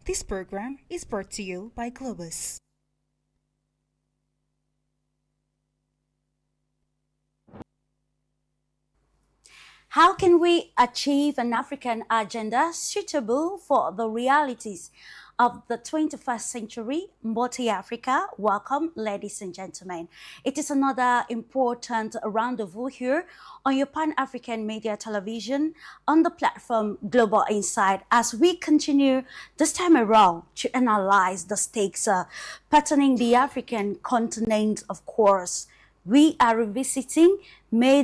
This program is brought to you by Globus. How can we achieve an African agenda suitable for the realities of the 21st century? Multi-Africa, welcome, ladies and gentlemen. It is another important rendezvous here on your Pan-African Media Television on the platform Global Insight as we continue this time around to analyze the stakes pertaining the African continent, of course. We are revisiting May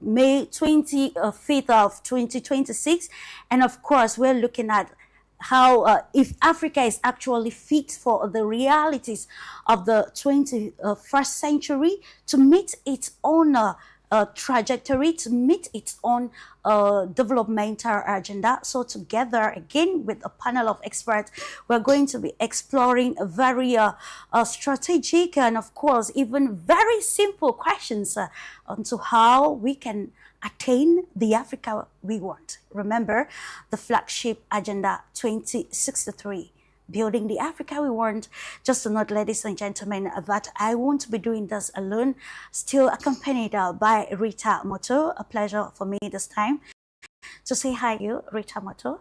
25th of 2026. And of course, we're looking at how if Africa is actually fit for the realities of the 21st century to meet its own trajectory, to meet its own developmental agenda. So together again with a panel of experts, we're going to be exploring a very strategic and of course even very simple questions onto how we can attain the Africa we want. Remember the flagship Agenda 2063. Building the Africa we want. Just to note, ladies and gentlemen, that I won't be doing this alone, still accompanied by Rita MOTO. A pleasure for me this time to say hi to you, Rita MOTO.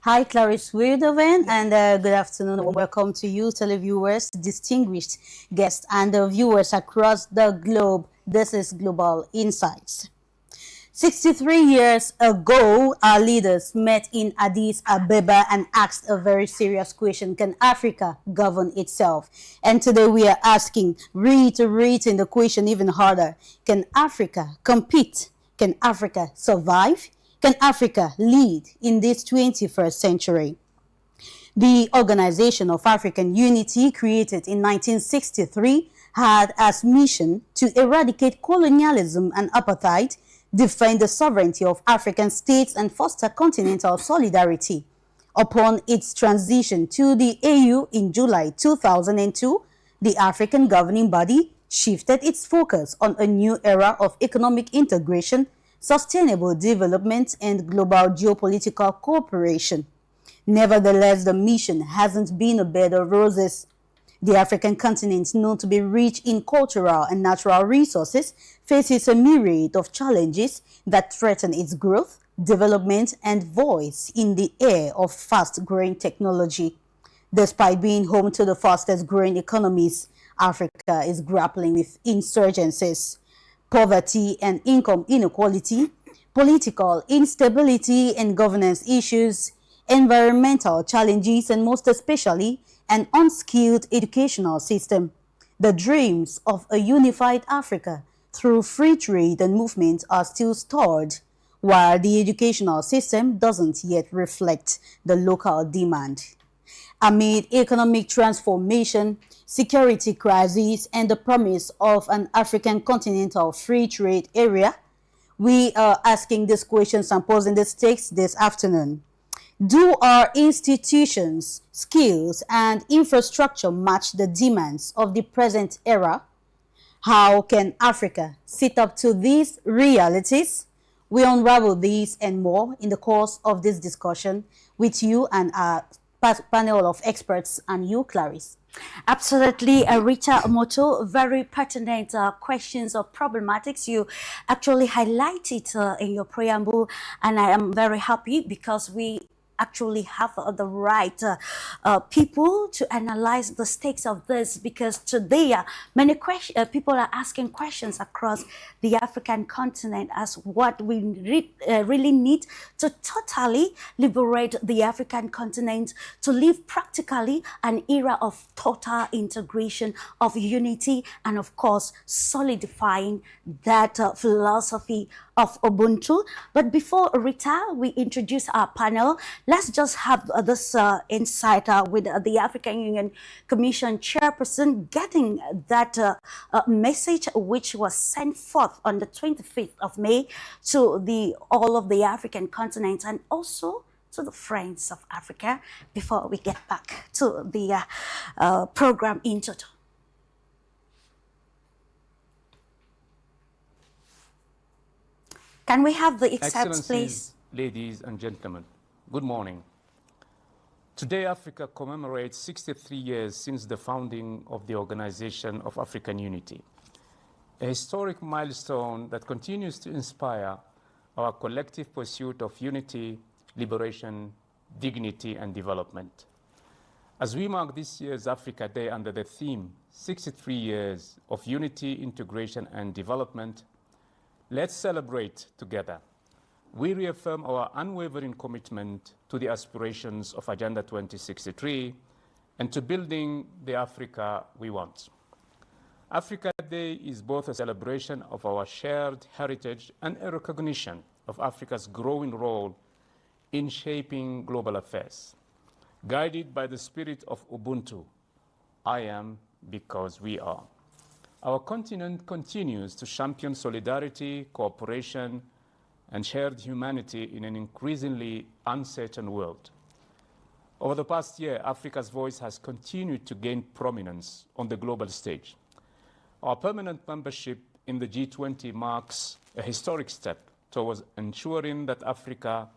Hi, CLARISSE WIYDORVEN, and good afternoon. Welcome to you, televiewers, distinguished guests, and viewers across the globe. This is Global Insights. 63 years ago, our leaders met in Addis Ababa and asked a very serious question: can Africa govern itself? And today we are asking, reiterating the question even harder: can Africa compete? Can Africa survive? Can Africa lead in this 21st century? The Organization of African Unity, created in 1963, had as mission to eradicate colonialism and apartheid, defend the sovereignty of African states, and foster continental solidarity. Upon its transition to the AU in July 2002, the African governing body shifted its focus on a new era of economic integration, sustainable development, and global geopolitical cooperation. Nevertheless, the mission hasn't been a bed of roses. The African continent, known to be rich in cultural and natural resources, faces a myriad of challenges that threaten its growth, development, and voice in the era of fast-growing technology. Despite being home to the fastest-growing economies, Africa is grappling with insurgencies, poverty and income inequality, political instability and governance issues, environmental challenges, and most especially, an unskilled educational system. The dreams of a unified Africa through free trade and movement are still stalled, while the educational system doesn't yet reflect the local demand. Amid economic transformation, security crises, and the promise of an African continental free trade area, we are asking these questions and posing the stakes this afternoon. Do our institutions, skills, and infrastructure match the demands of the present era? How can Africa sit up to these realities? We unravel these and more in the course of this discussion with you and our panel of experts and you, CLARISSE. Absolutely, Rita MOTO, very pertinent questions or problematics you actually highlighted in your preamble, and I am very happy because we actually have the right people to analyze the stakes of this, because today many people are asking questions across the African continent as what we really need to totally liberate the African continent, to live practically an era of total integration, of unity, and of course solidifying that philosophy of Ubuntu. But before Rita, we introduce our panel, let's just have this insight with the African Union Commission chairperson getting that message which was sent forth on the 25th of May to all of the African continent and also to the friends of Africa before we get back to the program in total. Can we have the excerpts, please? Ladies and gentlemen, good morning. Today, Africa commemorates 63 years since the founding of the Organization of African Unity, a historic milestone that continues to inspire our collective pursuit of unity, liberation, dignity, and development. As we mark this year's Africa Day under the theme, 63 Years of Unity, Integration, and Development, let's celebrate together. We reaffirm our unwavering commitment to the aspirations of Agenda 2063 and to building the Africa we want. Africa Day is both a celebration of our shared heritage and a recognition of Africa's growing role in shaping global affairs. Guided by the spirit of Ubuntu, I am because we are. Our continent continues to champion solidarity, cooperation, and shared humanity in an increasingly uncertain world. Over the past year, Africa's voice has continued to gain prominence on the global stage. Our permanent membership in the G20 marks a historic step towards ensuring that Africa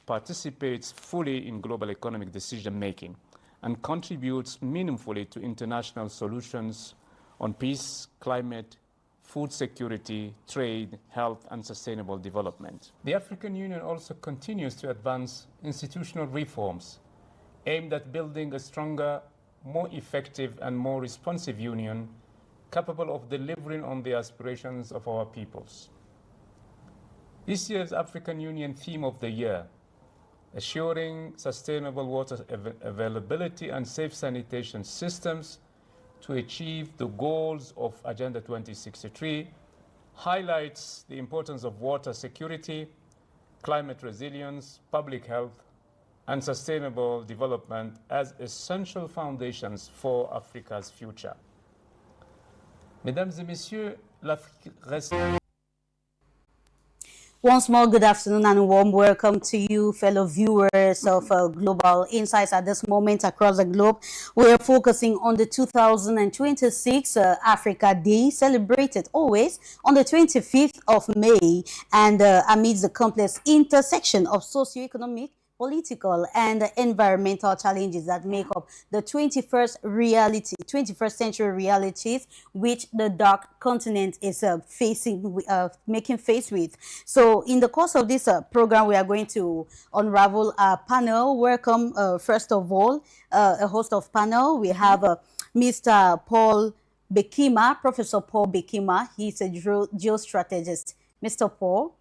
participates fully in global economic decision-making and contributes meaningfully to international solutions on peace, climate, food security, trade, health, and sustainable development. The African Union also continues to advance institutional reforms aimed at building a stronger, more effective, and more responsive union capable of delivering on the aspirations of our peoples. This year's African Union theme of the year, assuring sustainable water availability and safe sanitation systems to achieve the goals of Agenda 2063, highlights the importance of water security, climate resilience, public health, and sustainable development as essential foundations for Africa's future. Mesdames et messieurs, l'Afrique reste... Once more, good afternoon and a warm welcome to you, fellow viewers of Global Insights. At this moment across the globe, we are focusing on the 2026 Africa Day, celebrated always on the 25th of May, and amidst the complex intersection of socioeconomic, political, and environmental challenges that make up the 21st century realities which the dark continent is making face with. So in the course of this program, we are going to unravel our panel. Welcome, first of all, a host of panel. We have Mr. Paul Bekima, Professor Paul Bekima. He's a geostrategist. Mr. Paul,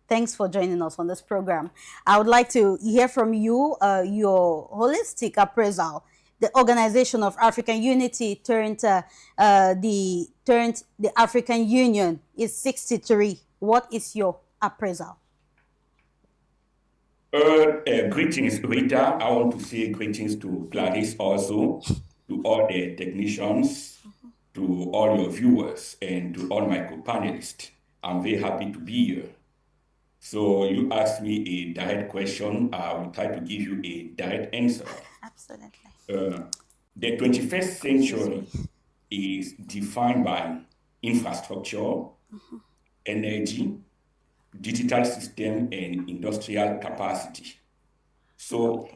thanks for joining us on this program. I would like to hear from you your holistic appraisal. The Organization of African Unity turned the African Union is 63. What is your appraisal? Greetings, Rita. I want to say greetings to Clarisse also, to all the technicians, to all your viewers, and to all my co-panelists. I'm very happy to be here. So you asked me a direct question. I will try to give you a direct answer. Absolutely. The 21st century is defined by infrastructure, energy, digital system, and industrial capacity. So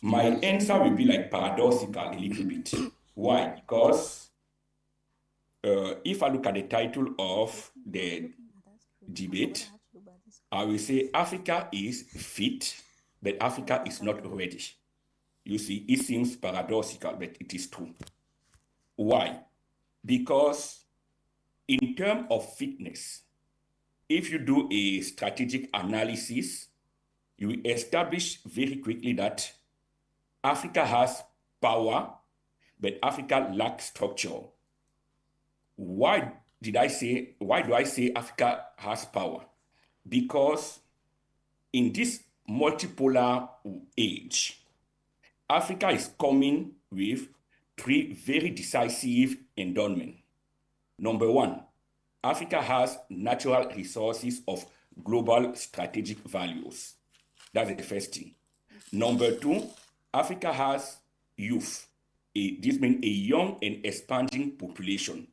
my answer will be like paradoxical a little bit. Why? Because if I look at the title of the debate, I will say Africa is fit, but Africa is not ready. You see, it seems paradoxical, but it is true. Why? Because in terms of fitness, if you do a strategic analysis, you will establish very quickly that Africa has power, but Africa lacks structure. Why do I say Africa has power? Because in this multipolar age, Africa is coming with three very decisive endowments. Number one, Africa has natural resources of global strategic values. That's the first thing. Number two, Africa has youth. This means a young and expanding population.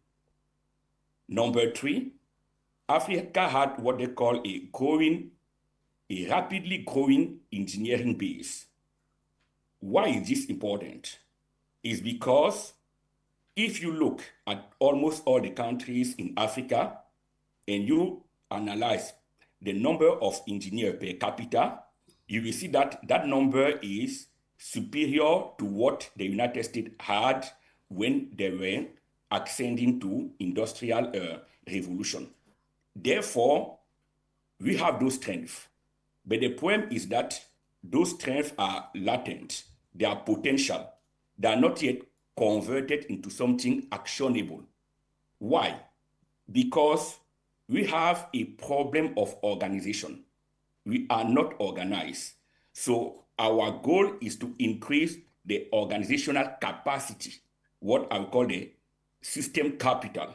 Number three, Africa had what they call a rapidly growing engineering base. Why is this important? Is because if you look at almost all the countries in Africa and you analyze the number of engineers per capita, you will see that that number is superior to what the United States had when they were ascending to industrial revolution. Therefore, we have those strengths. But the problem is that those strengths are latent, they are potential, they are not yet converted into something actionable. Why? Because we have a problem of organization. We are not organized. So our goal is to increase the organizational capacity, what I would call the system capital.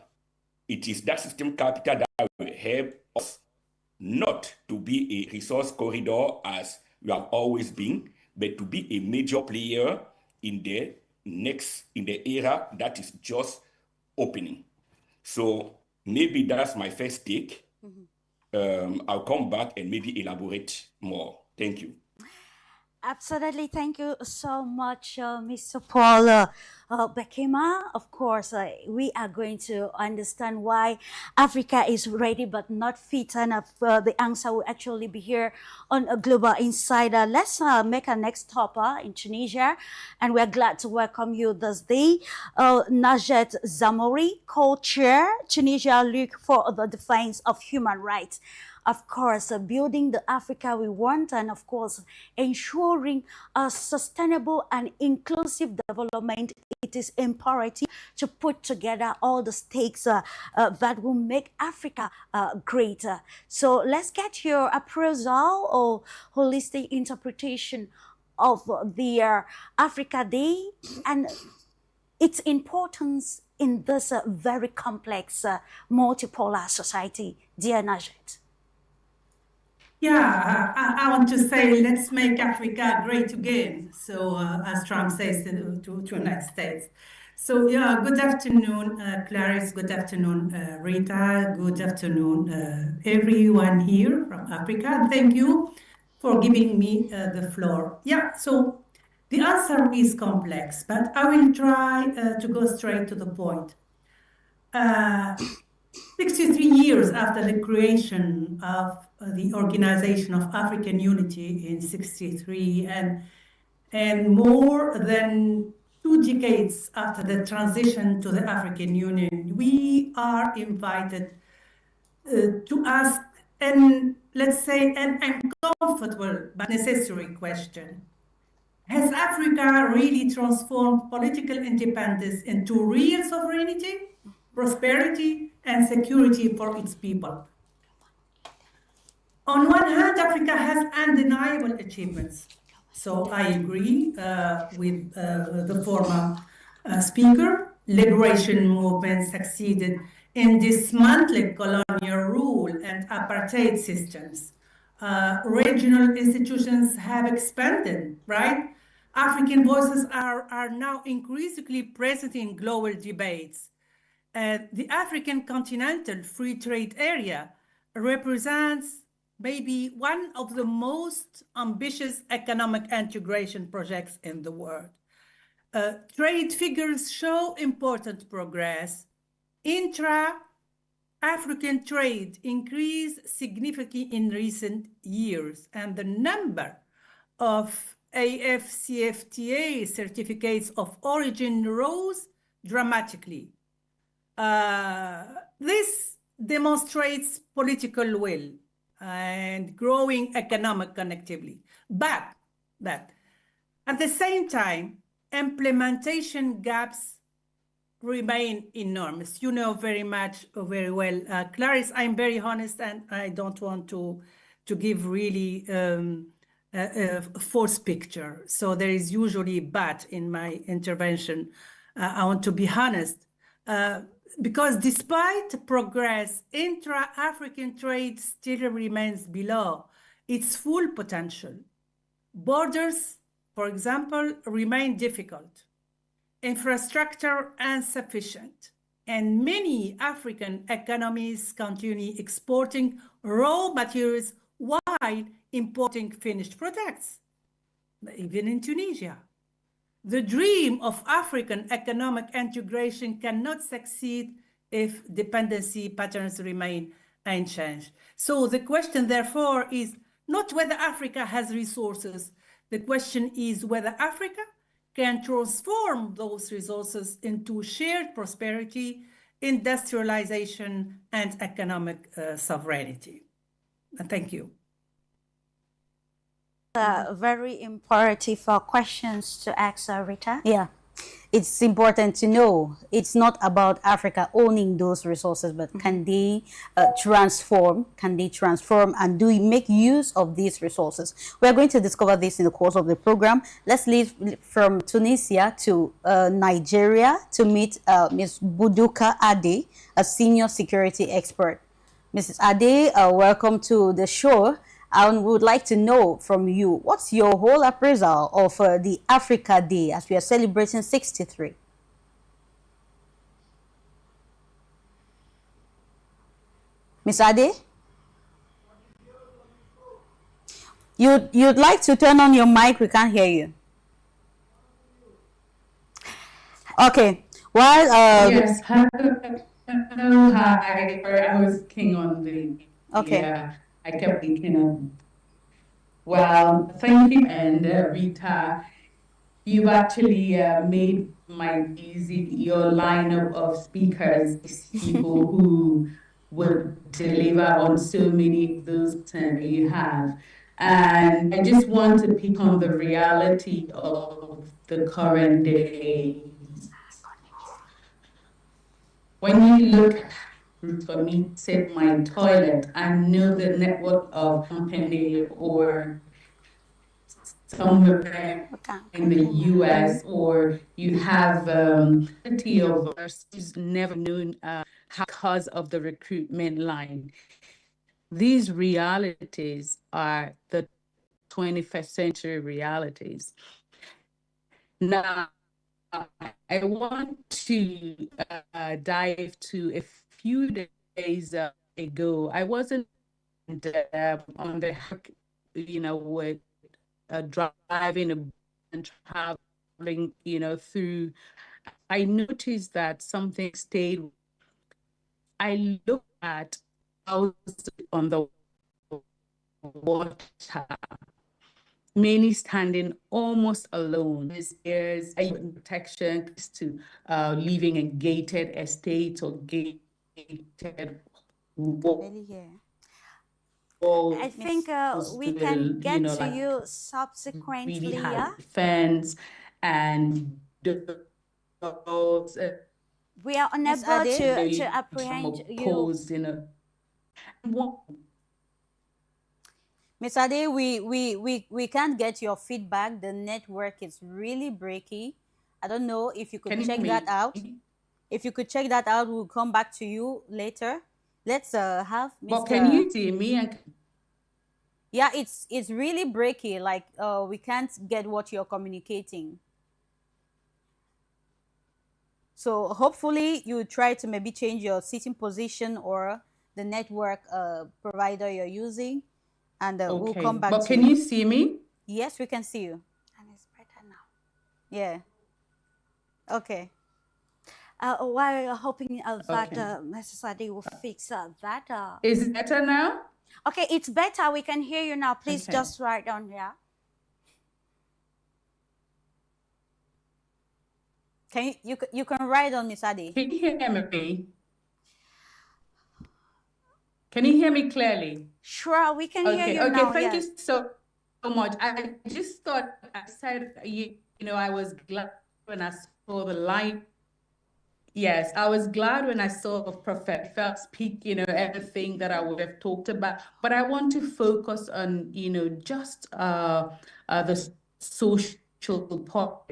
It is that system capital that will help us not to be a resource corridor as we have always been, but to be a major player in the era that is just opening. So maybe that's my first take. I'll come back and maybe elaborate more. Thank you. Absolutely. Thank you so much, Mr. Paul Bekema. Of course, we are going to understand why Africa is ready but not fit enough. The answer will actually be here on a Global Insider. Let's make our next stopper in Tunisia. And we're glad to welcome you this day. Najet Zamori, co-chair, Tunisia League for the Defense of Human Rights. Of course, building the Africa we want, and of course, ensuring a sustainable and inclusive development. It is imperative to put together all the stakes that will make Africa greater. So let's get your appraisal or holistic interpretation of the Africa Day and its importance in this very complex multipolar society. Dear Najet. Yeah, I want to say, let's make Africa great again. So, as Trump says to United States. So, yeah, good afternoon, Clarisse. Good afternoon, Rita. Good afternoon, everyone here from Africa. Thank you for giving me the floor. Yeah, so the answer is complex, but I will try to go straight to the point. 63 years after the creation of the Organization of African Unity in 63 and more than 2 decades after the transition to the African Union, we are invited to ask an, let's say, an uncomfortable but necessary question. Has Africa really transformed political independence into real sovereignty, prosperity, and security for its people? On one hand, Africa has undeniable achievements. So I agree with the former speaker. Liberation movement succeeded in dismantling colonial rule and apartheid systems. Regional institutions have expanded, right? African voices are now increasingly present in global debates. The African Continental Free Trade Area represents maybe one of the most ambitious economic integration projects in the world. Trade figures show important progress. Intra-African trade increased significantly in recent years, and the number of AFCFTA certificates of origin rose dramatically. This demonstrates political will and growing economic connectivity. But at the same time, implementation gaps remain enormous. You know very well, Clarisse, I'm very honest and I don't want to give really a false picture. So there is usually but in my intervention. I want to be honest. Because despite progress, intra-African trade still remains below its full potential. Borders, for example, remain difficult, infrastructure insufficient, and many African economies continue exporting raw materials while importing finished products, even in Tunisia. The dream of African economic integration cannot succeed if dependency patterns remain unchanged. So the question, therefore, is not whether Africa has resources. The question is whether Africa can transform those resources into shared prosperity, industrialization, and economic sovereignty. And thank you. Very imperative questions to ask Rita. Yeah, it's important to know it's not about Africa owning those resources, but can they transform? Can they transform and make use of these resources? We're going to discover this in the course of the program. Let's leave from Tunisia to Nigeria to meet Ms. Buduka Ade, a senior security expert. Mrs. Ade, welcome to the show. And we would like to know from you, what's your whole appraisal of the Africa Day as we are celebrating 63? Ms. Ade? You'd like to turn on your mic, we can't hear you. Okay, well... yes, hello, hi, I was king on the... Okay. Yeah, I kept thinking of, well, thank you, and Rita, you've actually made my easy, your lineup of speakers, people who would deliver on so many of those that you have. And I just want to pick on the reality of the current day. When you look for me, set my toilet, I know the network of company or somewhere in the US, or you have plenty of who's never known because of the recruitment line. These realities are the 21st century realities. Now, I want to dive to a few days ago. I wasn't on the, with driving and traveling, through. I noticed that something stayed. I looked at houses on the water, many standing almost alone. There's a protection to living in gated estates or gated walls. I think we can get to you subsequently. Really high fence and we are unable to apprehend you. Ms. Ade, we can't get your feedback. The network is really breaky. I don't know if you could check that out. If you could check that out, we'll come back to you later. Let's have Mr. But can you see me? Yeah, it's really breaky. Like we can't get what you're communicating. So hopefully you try to maybe change your sitting position or the network provider you're using, and we'll come back. But can you see me? Yes, we can see you. And it's better now. Yeah. Okay. While hoping that Mrs. Ade will fix that. Is it better now? Okay, it's better. We can hear you now. Please just write down here. Can you can write on, Miss Ade? Can you hear me? Can you hear me clearly? Sure, we can hear you now. Okay, thank you so much. I just thought, I said, I was glad when I saw the light. Yes, I was glad when I saw Prophet Phelps speak, everything that I would have talked about. But I want to focus on, just the social part,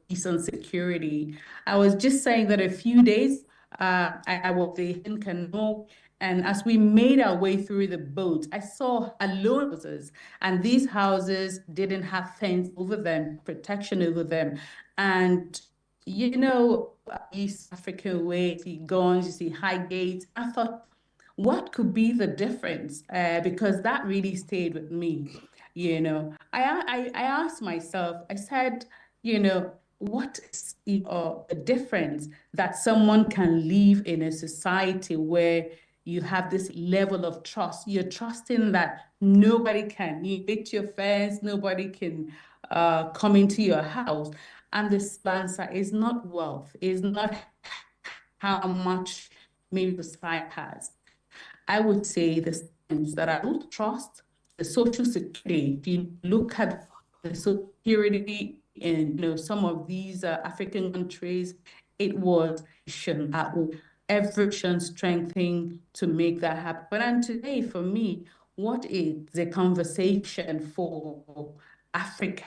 peace and security. I was just saying that a few days, I was in Canoe, and as we made our way through the boat, I saw alone houses, and these houses didn't have fence over them, protection over them. And East African way, you see guns, you see high gates. I thought, what could be the difference? Because that really stayed with me. I asked myself, I said, what is the difference that someone can live in a society where you have this level of trust. You're trusting that nobody can evict your fence, nobody can come into your house. And this answer is not wealth, is not how much maybe the society has. I would say the things that I don't trust, the social security. If you look at the security in some of these African countries, it was every strengthening to make that happen. And today, for me, what is the conversation for Africa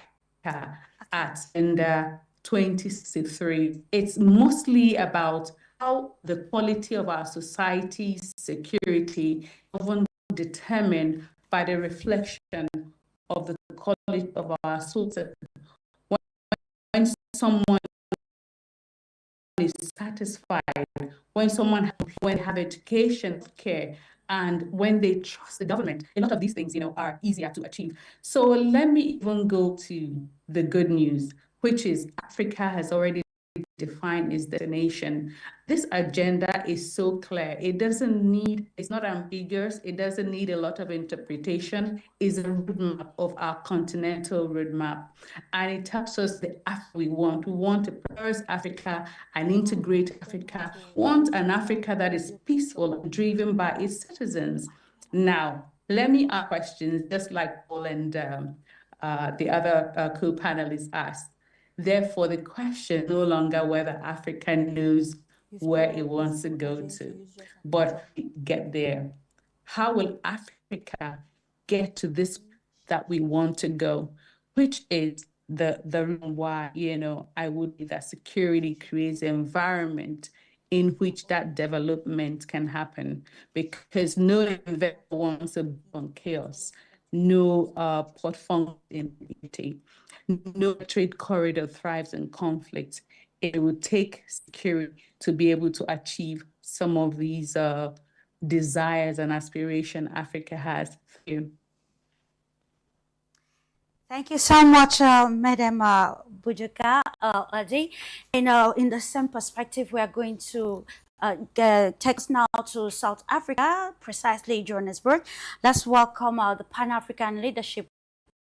at Agenda 2063? It's mostly about how the quality of our society's security often determined by the reflection of the quality of our sources. When someone is satisfied, when someone have education, care, and when they trust the government, a lot of these things, are easier to achieve. So let me even go to the good news, which is Africa has already defined its destination. This agenda is so clear. It's not ambiguous. It doesn't need a lot of interpretation. It's a roadmap of our continental roadmap. And it tells us the Africa we want. We want a prosperous Africa, an integrated Africa. We want an Africa that is peaceful and driven by its citizens. Now, let me ask questions, just like Paul and the other co-panelists asked. Therefore, the question is no longer whether Africa knows where it wants to go to, but get there. How will Africa get to this that we want to go, which is the reason why, I would say that security creates an environment in which that development can happen, because no investor wants to be on chaos, no port function in no trade corridor thrives in conflict. It would take security to be able to achieve some of these desires and aspirations Africa has. Thank you. Thank you so much, Madam Bujuka Adi. In the same perspective, we are going to take us now to South Africa, precisely Johannesburg. Let's welcome the Pan-African Leadership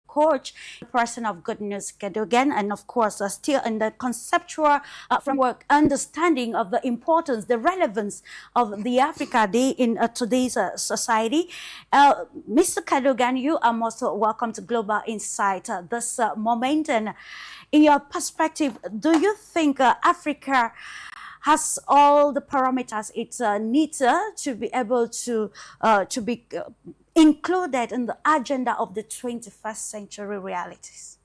Coach, the person of Good News Cadogan, and of course still in the conceptual framework understanding of the importance, the relevance of the Africa Day in today's society. Mr. Cadogan, you are most welcome to Global Insight this moment. And in your perspective, do you think Africa has all the parameters it needs to be able to be included in the agenda of the 21st century realities?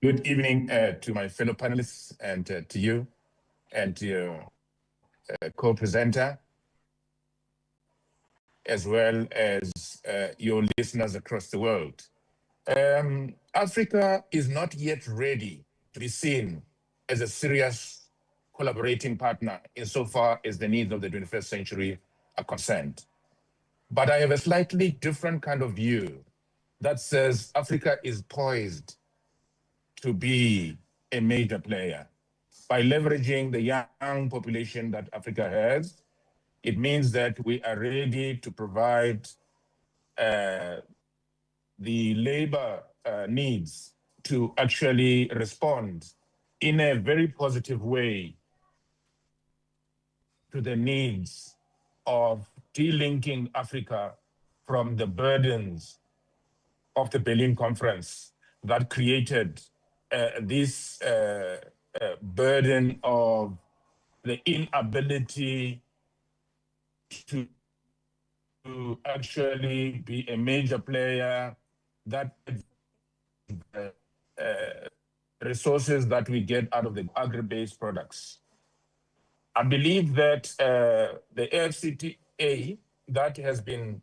Good evening to my fellow panelists and to you and to your co-presenter, as well as your listeners across the world. Africa is not yet ready to be seen as a serious collaborating partner insofar as the needs of the 21st century are concerned. But I have a slightly different kind of view that says Africa is poised to be a major player. By leveraging the young population that Africa has, it means that we are ready to provide the labor needs to actually respond in a very positive way to the needs of delinking Africa from the burdens of the Berlin Conference that created this burden of the inability to actually be a major player, that resources that we get out of the agri-based products. I believe that the AFCTA that has been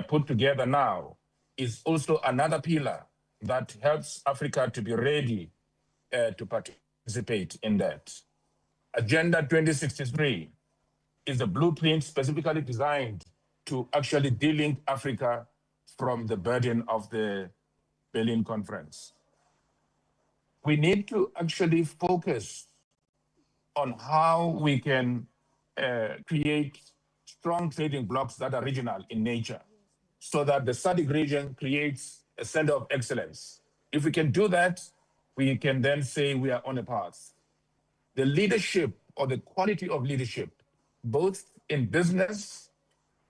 put together now is also another pillar that helps Africa to be ready to participate in that. Agenda 2063 is a blueprint specifically designed to actually delink Africa from the burden of the Berlin Conference. We need to actually focus on how we can create strong trading blocks that are regional in nature, so that the SADC region creates a center of excellence. If we can do that, we can then say we are on a path. The leadership or the quality of leadership, both in business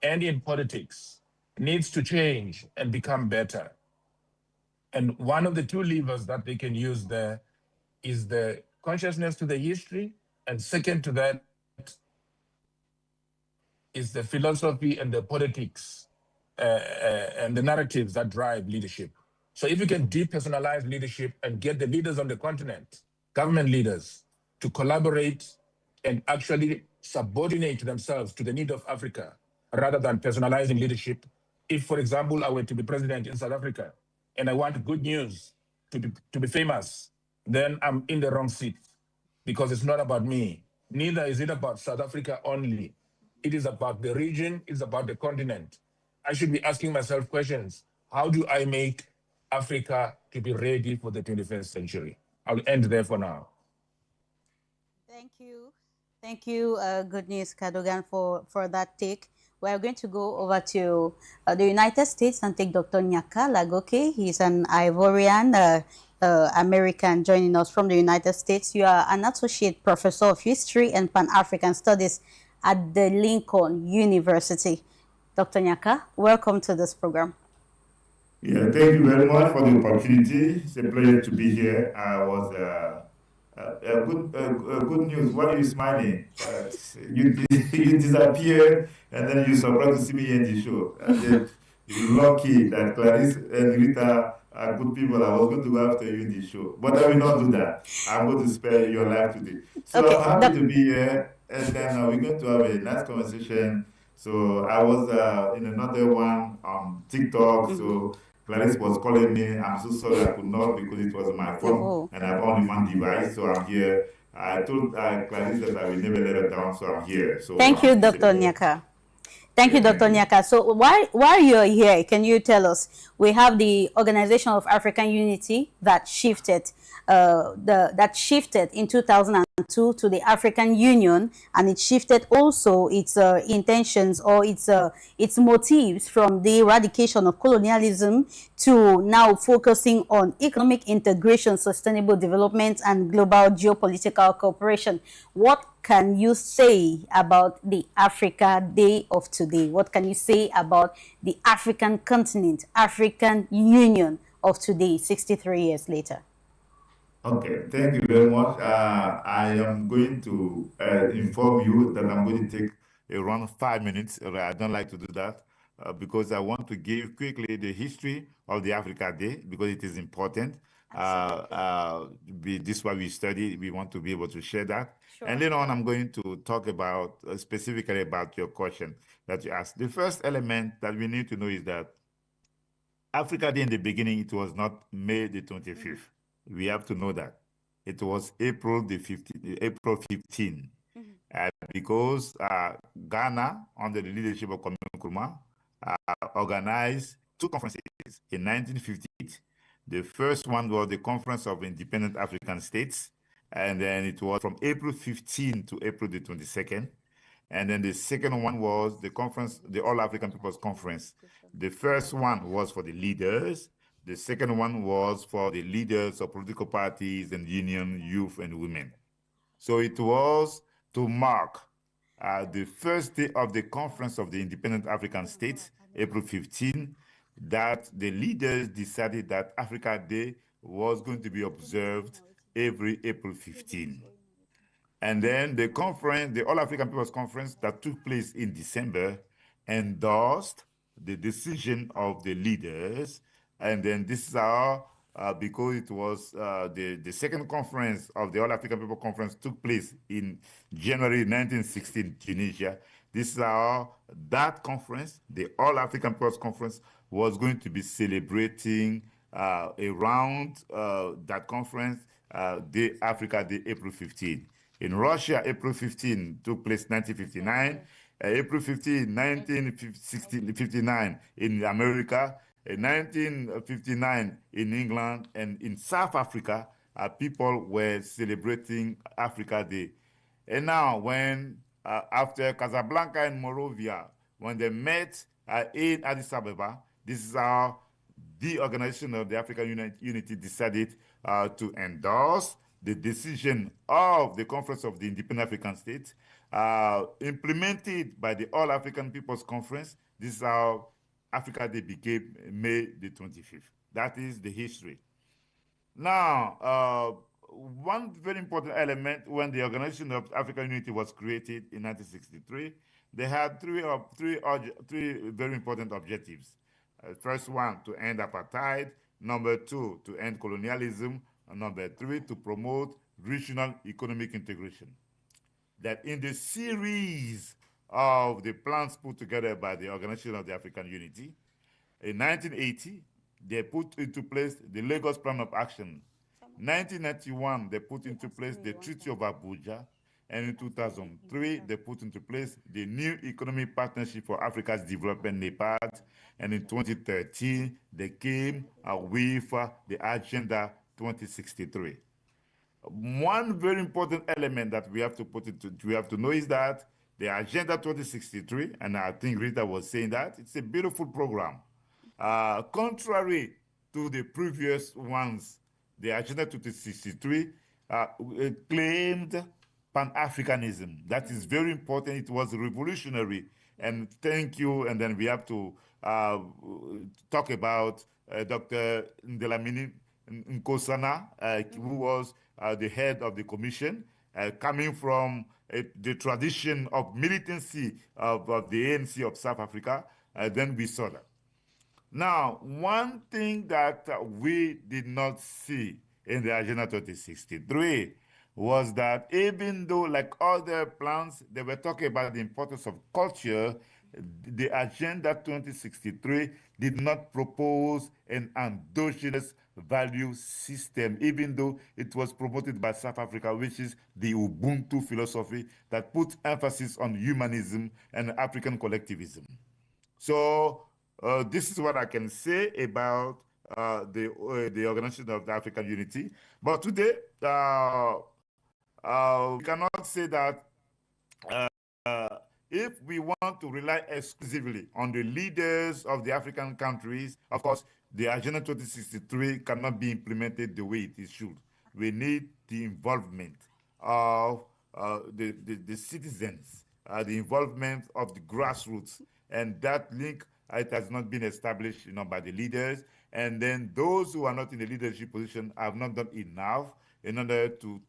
and in politics, needs to change and become better. And one of the two levers that they can use there is the consciousness to the history, and second to that is the philosophy and the politics and the narratives that drive leadership. So if you can depersonalize leadership and get the leaders on the continent, government leaders, to collaborate and actually subordinate themselves to the need of Africa rather than personalizing leadership. If, for example, I were to be president in South Africa and I want good news to be famous, then I'm in the wrong seat, because it's not about me. Neither is it about South Africa only. It is about the region, it's about the continent. I should be asking myself questions. How do I make Africa to be ready for the 21st century? I'll end there for now. Thank you. Thank you, Good News Cadogan, for that take. We're going to go over to the United States and take Dr. Nyaka Lagoke. He's an Ivorian American joining us from the United States. You are an associate professor of history and Pan-African studies at the Lincoln University. Dr. Nyaka, welcome to this program. Yeah, thank you very much for the opportunity. It's a pleasure to be here. I was good news. Why are you smiling? You disappeared, and then you surprised to see me in the show. You're lucky that Clarisse and Rita are good people. I was going to go after you in the show, but I will not do that. I'm going to spare your life today. So okay, I'm happy to be here, and then we're going to have a nice conversation. So I was in another one on TikTok. So Clarisse was calling me. I'm so sorry I could not, because it was my phone and I have only one device. So I'm here. I told Clarisse that I will never let her down. So I'm here. So thank you, Dr. Nyaka. Thank you, Dr. Nyaka. So while you're here, can you tell us, we have the Organization of African Unity that shifted in 2002 to the African Union, and it shifted also its intentions or its motives from the eradication of colonialism to now focusing on economic integration, sustainable development, and global geopolitical cooperation. What can you say about the Africa Day of today? What can you say about the African continent, African Union of today, 63 years later? Okay, thank you very much. I am going to inform you that I'm going to take around 5 minutes. I don't like to do that because I want to give quickly the history of the Africa Day, because it is important. This is what we study. We want to be able to share that. Sure. And later on, I'm going to talk about specifically about your question that you asked. The first element that we need to know is that Africa Day in the beginning, it was not May the 25th. We have to know that. It was April 15, because Ghana, under the leadership of Kwame Nkrumah, organized two conferences in 1958. The first one was the Conference of Independent African States, and then it was from April 15 to April the 22nd. And then the second one was the conference, the All African People's Conference. The first one was for the leaders. The second one was for the leaders of political parties and union, youth, and women. So it was to mark the first day of the Conference of the Independent African States, April 15, that the leaders decided that Africa Day was going to be observed every April 15. And then the conference, the All African People's Conference that took place in December, endorsed the decision of the leaders. And then this is how, because it was the second conference of the All African People Conference took place in January 1916, Tunisia. This is how that conference, the All African People's Conference, was going to be celebrating around that conference, the Africa Day, April 15. In Russia, April 15 took place 1959. April 15, 1959 in America, In 1959 in England and in South Africa, people were celebrating Africa Day. And now when after Casablanca and Monrovia, when they met in Addis Ababa, this is how the Organization of the African Unity decided to endorse the decision of the Conference of the Independent African States, implemented by the All African People's Conference. This is how Africa Day became May the 25th. That is the history. Now, one very important element when the Organization of African Unity was created in 1963, they had three very important objectives. First one, to end apartheid. Number two, to end colonialism. And number three, to promote regional economic integration. That in the series of the plans put together by the Organization of the African Unity, in 1980, they put into place the Lagos Plan of Action. 1991, they put into place the Treaty of Abuja. And in 2003, they put into place the New Economic Partnership for Africa's Development, NEPAD. And in 2013, they came with the Agenda 2063. One very important element that we have to know is that the Agenda 2063, and I think Rita was saying that, it's a beautiful program. Contrary to the previous ones, the Agenda 2063 claimed Pan-Africanism. That is very important. It was revolutionary. And thank you. And then we have to talk about Dr. Ndelamini Nkosana, who was the head of the commission, coming from the tradition of militancy of the ANC of South Africa. Then we saw that. Now, one thing that we did not see in the Agenda 2063 was that even though, like other plans, they were talking about the importance of culture, the Agenda 2063 did not propose an endogenous value system, even though it was promoted by South Africa, which is the Ubuntu philosophy that puts emphasis on humanism and African collectivism. So this is what I can say about the Organization of the African Unity. But today, we cannot say that if we want to rely exclusively on the leaders of the African countries, of course, the Agenda 2063 cannot be implemented the way it should. We need the involvement of the citizens, the involvement of the grassroots, and that link it has not been established, by the leaders. And then those who are not in the leadership position have not done enough in order to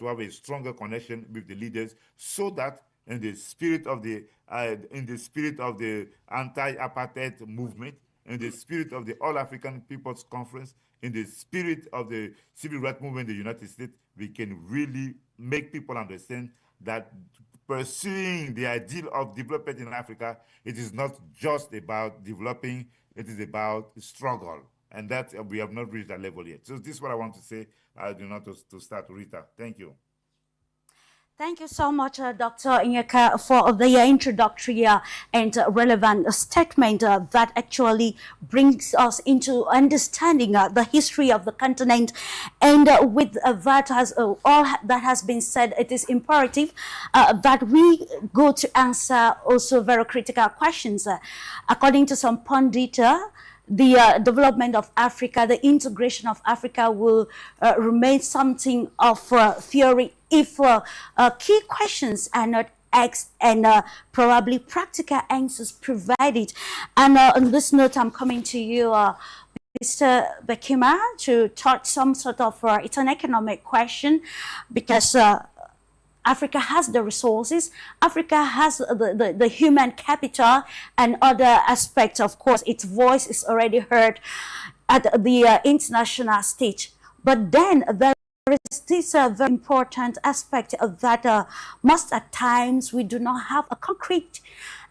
have a stronger connection with the leaders, so that in the spirit of the anti-apartheid movement, in the spirit of the All African People's Conference, in the spirit of the civil rights movement in the United States, we can really make people understand that pursuing the ideal of development in Africa, it is not just about developing, it is about struggle. And that we have not reached that level yet. So this is what I want to say, to start, Rita. Thank you. Thank you so much, Dr. Inyeka, for the introductory and relevant statement that actually brings us into understanding the history of the continent. And with that, all that has been said, it is imperative that we go to answer also very critical questions. According to some pundit, the development of Africa, the integration of Africa will remain something of theory if key questions are not asked and probably practical answers provided. And on this note, I'm coming to you, Mr. Bekima, to touch some sort of it's an economic question, because Africa has the resources, Africa has the human capital and other aspects. Of course, its voice is already heard at the international stage. But then there is this very important aspect of that most at times we do not have a concrete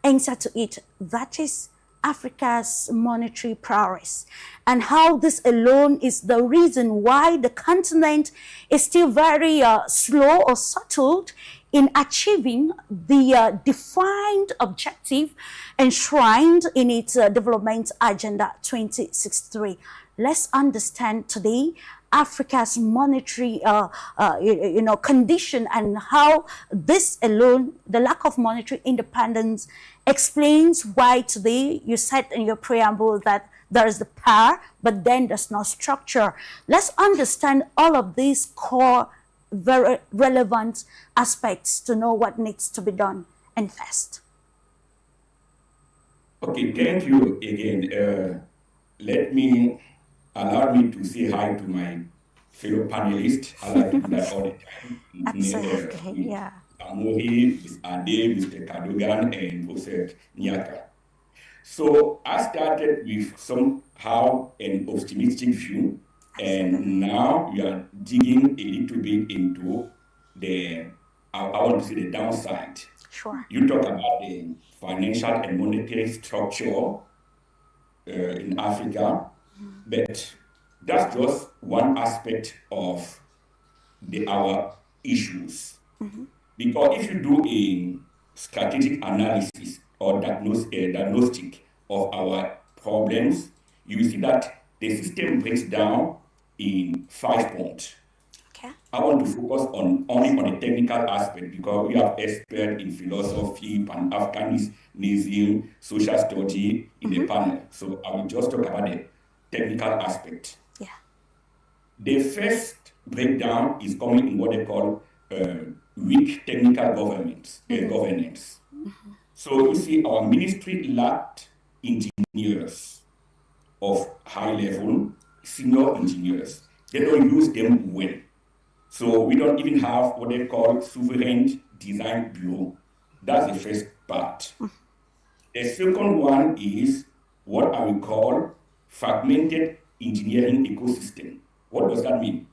answer to it. That is Africa's monetary prowess, and how this alone is the reason why the continent is still very slow or subtle in achieving the defined objective enshrined in its Development Agenda 2063. Let's understand today Africa's monetary condition, and how this alone, the lack of monetary independence, explains why today you said in your preamble that there is the power, but then there's no structure. Let's understand all of these core, very relevant aspects to know what needs to be done and fast. Okay, thank you again. Allow me to say hi to my fellow panelists. I like to do that all the time. Absolutely, yeah. Amohi, Ms. Ade, Mr. Kadogan, and Joseph Nyaka. So I started with somehow an optimistic view, and now we are digging a little bit into I want to say the downside. Sure. You talk about the financial and monetary structure in Africa, but that's just one aspect of our issues. Because if you do a strategic analysis or diagnostic of our problems, you will see that the system breaks down in 5 points. Okay. I want to focus only on the technical aspect, because we have experts in philosophy, Pan-Africanism, social study in the panel. So I will just talk about the technical aspect. Yeah. The first breakdown is coming in what they call weak technical governance. So you see, our ministry lacked engineers of high level, senior engineers. They don't use them well. So we don't even have what they call sovereign design bureau. That's the first part. The second one is what I will call fragmented engineering ecosystem. What does that mean?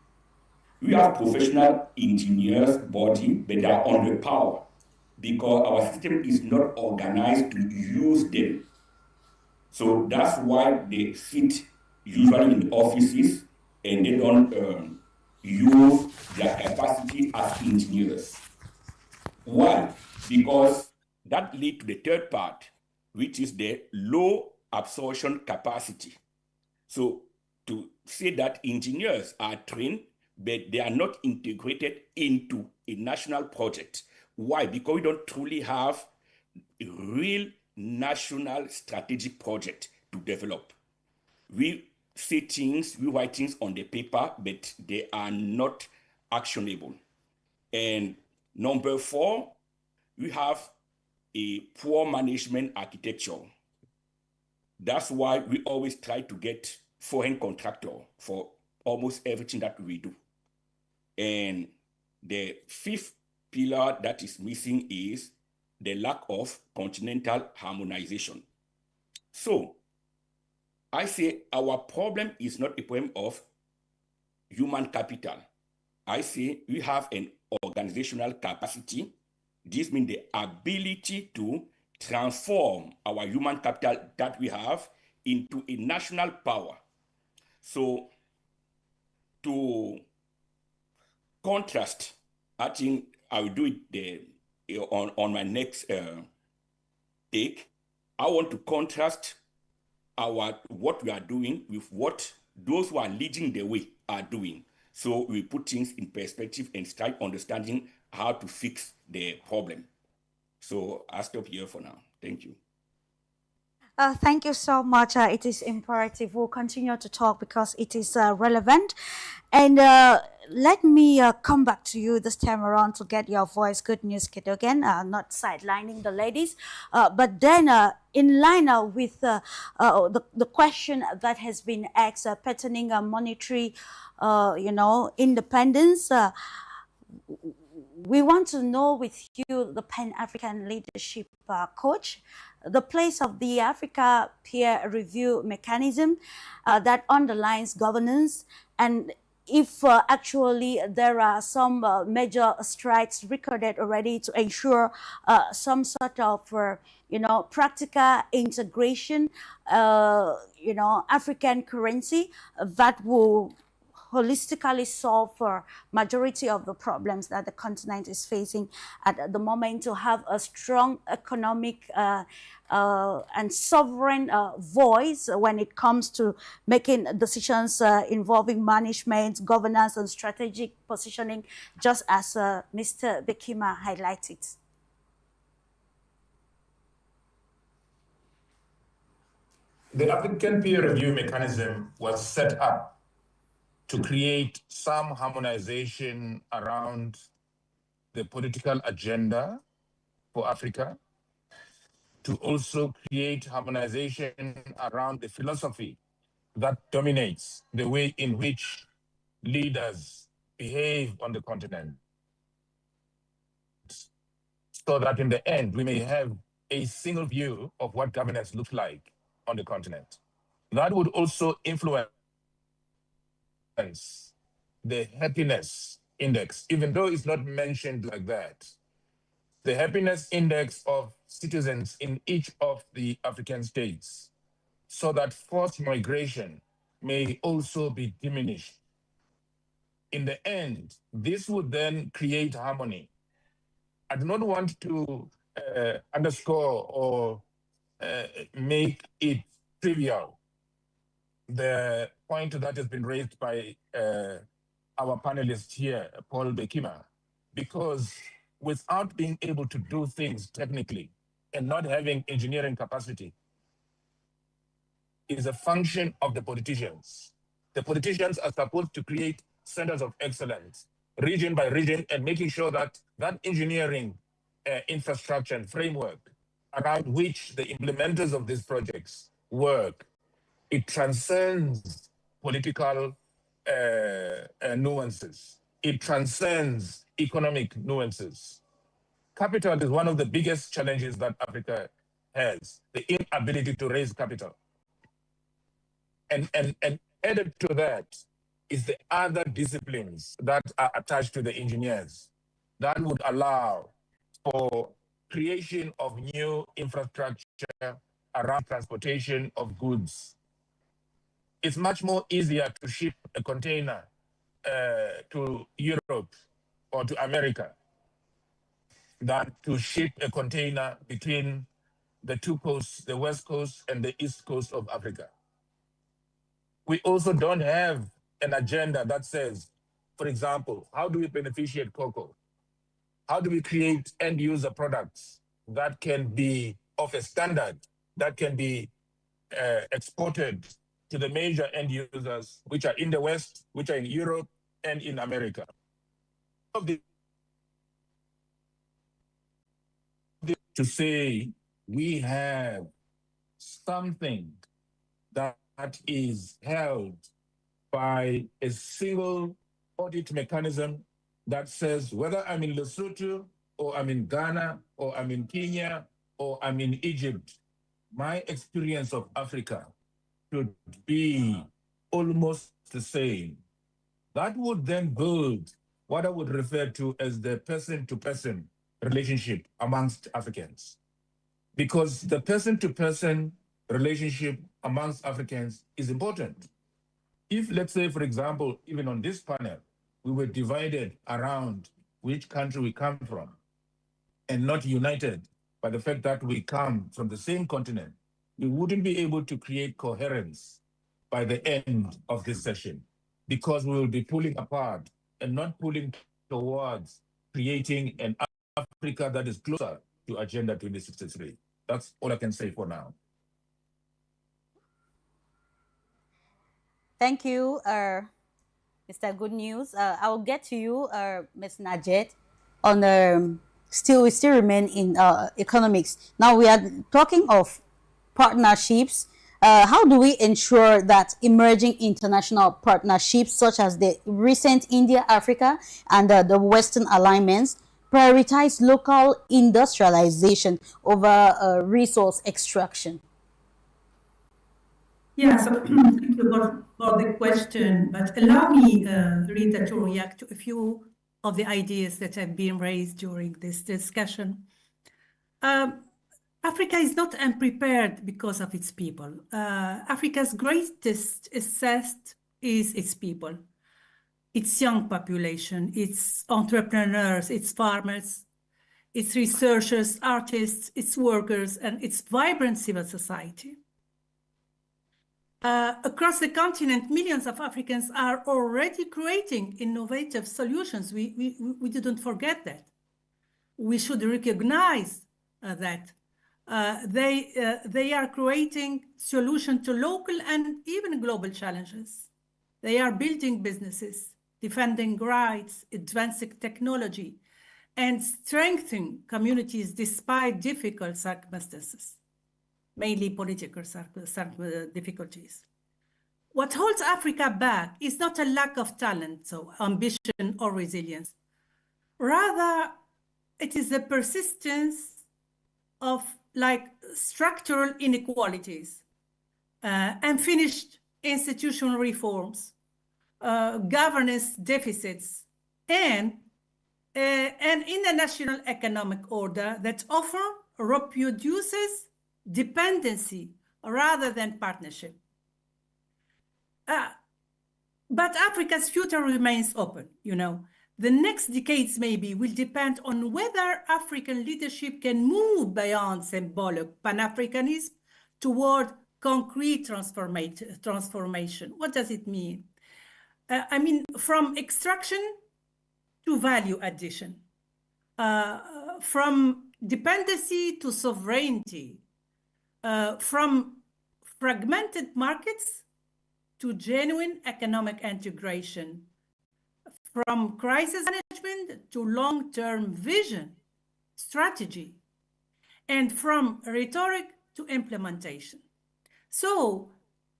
We have professional engineers body, but they are underpowered because our system is not organized to use them. So that's why they sit usually in offices and they don't use their capacity as engineers. Why? Because that leads to the third part, which is the low absorption capacity. So to say that engineers are trained, but they are not integrated into a national project. Why? Because we don't truly have a real national strategic project to develop. We say things, we write things on the paper, but they are not actionable. And number 4, we have a poor management architecture. That's why we always try to get foreign contractor for almost everything that we do. And the 5th pillar that is missing is the lack of continental harmonization. So I say our problem is not a problem of human capital. I say we have an organizational capacity. This means the ability to transform our human capital that we have into a national power. So to contrast, I think I will do it on my next take. I want to contrast what we are doing with what those who are leading the way are doing. So we put things in perspective and start understanding how to fix the problem. So I'll stop here for now. Thank you. Thank you so much. It is imperative. We'll continue to talk because it is relevant. And let me come back to you this time around to get your voice. Good news, kid, again, not sidelining the ladies. But then in line with the question that has been asked pertaining monetary, independence, we want to know with you, the Pan-African Leadership Coach, the place of the Africa Peer Review Mechanism that underlines governance, and if actually there are some major strides recorded already to ensure some sort of, practical integration, African currency that will holistically solve for majority of the problems that the continent is facing at the moment, to have a strong economic and sovereign voice when it comes to making decisions involving management, governance, and strategic positioning, just as Mr. Bekima highlighted. The African peer review mechanism was set up to create some harmonization around the political agenda for Africa, to also create harmonization around the philosophy that dominates the way in which leaders behave on the continent, so that in the end, we may have a single view of what governance looks like on the continent. That would also influence the happiness index, even though it's not mentioned like that. The happiness index of citizens in each of the African states, so that forced migration may also be diminished. In the end, this would then create harmony. I do not want to underscore or make it trivial, the point that has been raised by our panelist here, Paul Bekima, because without being able to do things technically and not having engineering capacity is a function of the politicians. The politicians are supposed to create centers of excellence, region by region, and making sure that that engineering infrastructure and framework around which the implementers of these projects work, it transcends political nuances. It transcends economic nuances. Capital is one of the biggest challenges that Africa has, the inability to raise capital. And added to that is the other disciplines that are attached to the engineers that would allow for creation of new infrastructure around transportation of goods. It's much more easier to ship a container to Europe or to America than to ship a container between the two coasts, the West Coast and the East Coast of Africa. We also don't have an agenda that says, for example, how do we beneficiate cocoa? How do we create end user products that can be of a standard, that can be exported to the major end users, which are in the West, which are in Europe and in America? To say we have something that is held by a single audit mechanism that says whether I'm in Lesotho or I'm in Ghana or I'm in Kenya or I'm in Egypt, my experience of Africa should be almost the same. That would then build what I would refer to as the person-to-person relationship amongst Africans. Because the person-to-person relationship amongst Africans is important. If, let's say, for example, even on this panel, we were divided around which country we come from and not united by the fact that we come from the same continent, we wouldn't be able to create coherence by the end of this session, because we will be pulling apart and not pulling towards creating an Africa that is closer to Agenda 2063. That's all I can say for now. Thank you, Mr. Good News. I will get to you, Ms. Najet, on we still remain in economics. Now we are talking of partnerships. How do we ensure that emerging international partnerships, such as the recent India-Africa and the Western alliance, prioritize local industrialization over resource extraction? Yeah, so thank you for the question, but allow me, Rita, to react to a few of the ideas that have been raised during this discussion. Africa is not unprepared because of its people. Africa's greatest asset is its people. its young population, its entrepreneurs, its farmers, its researchers, artists, its workers, and its vibrant civil society. Across the continent, millions of Africans are already creating innovative solutions. We didn't forget that. We should recognize that. They are creating solutions to local and even global challenges. They are building businesses, defending rights, advancing technology, and strengthening communities despite difficult circumstances, mainly political difficulties. What holds Africa back is not a lack of talent, so ambition or resilience. Rather, it is the persistence of structural inequalities, unfinished institutional reforms, governance deficits, and an international economic order that often reproduces dependency rather than partnership. But Africa's future remains open, you know. The next decades maybe will depend on whether African leadership can move beyond symbolic Pan-Africanism toward concrete transformation. What does it mean? I mean, from extraction to value addition, from dependency to sovereignty, from fragmented markets to genuine economic integration, from crisis management to long-term vision, strategy, and from rhetoric to implementation. So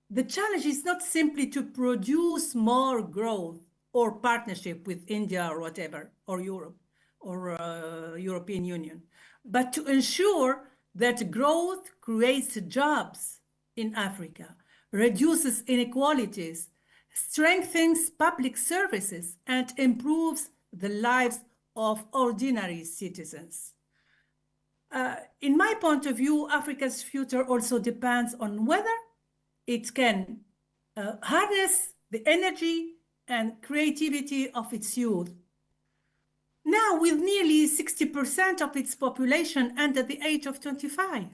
the challenge is not simply to produce more growth or partnership with India or whatever, or Europe, or European Union, but to ensure that growth creates jobs in Africa, reduces inequalities, strengthens public services, and improves the lives of ordinary citizens. In my point of view, Africa's future also depends on whether it can harness the energy and creativity of its youth. Now, with nearly 60% of its population under the age of 25,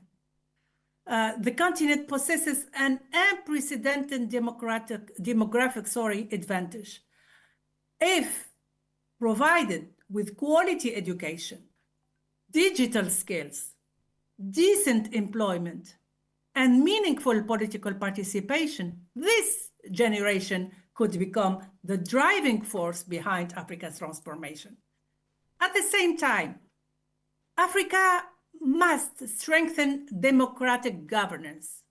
the continent possesses an unprecedented demographic advantage. If provided with quality education, digital skills, decent employment, and meaningful political participation, this generation could become the driving force behind Africa's transformation. At the same time, Africa must strengthen democratic governance,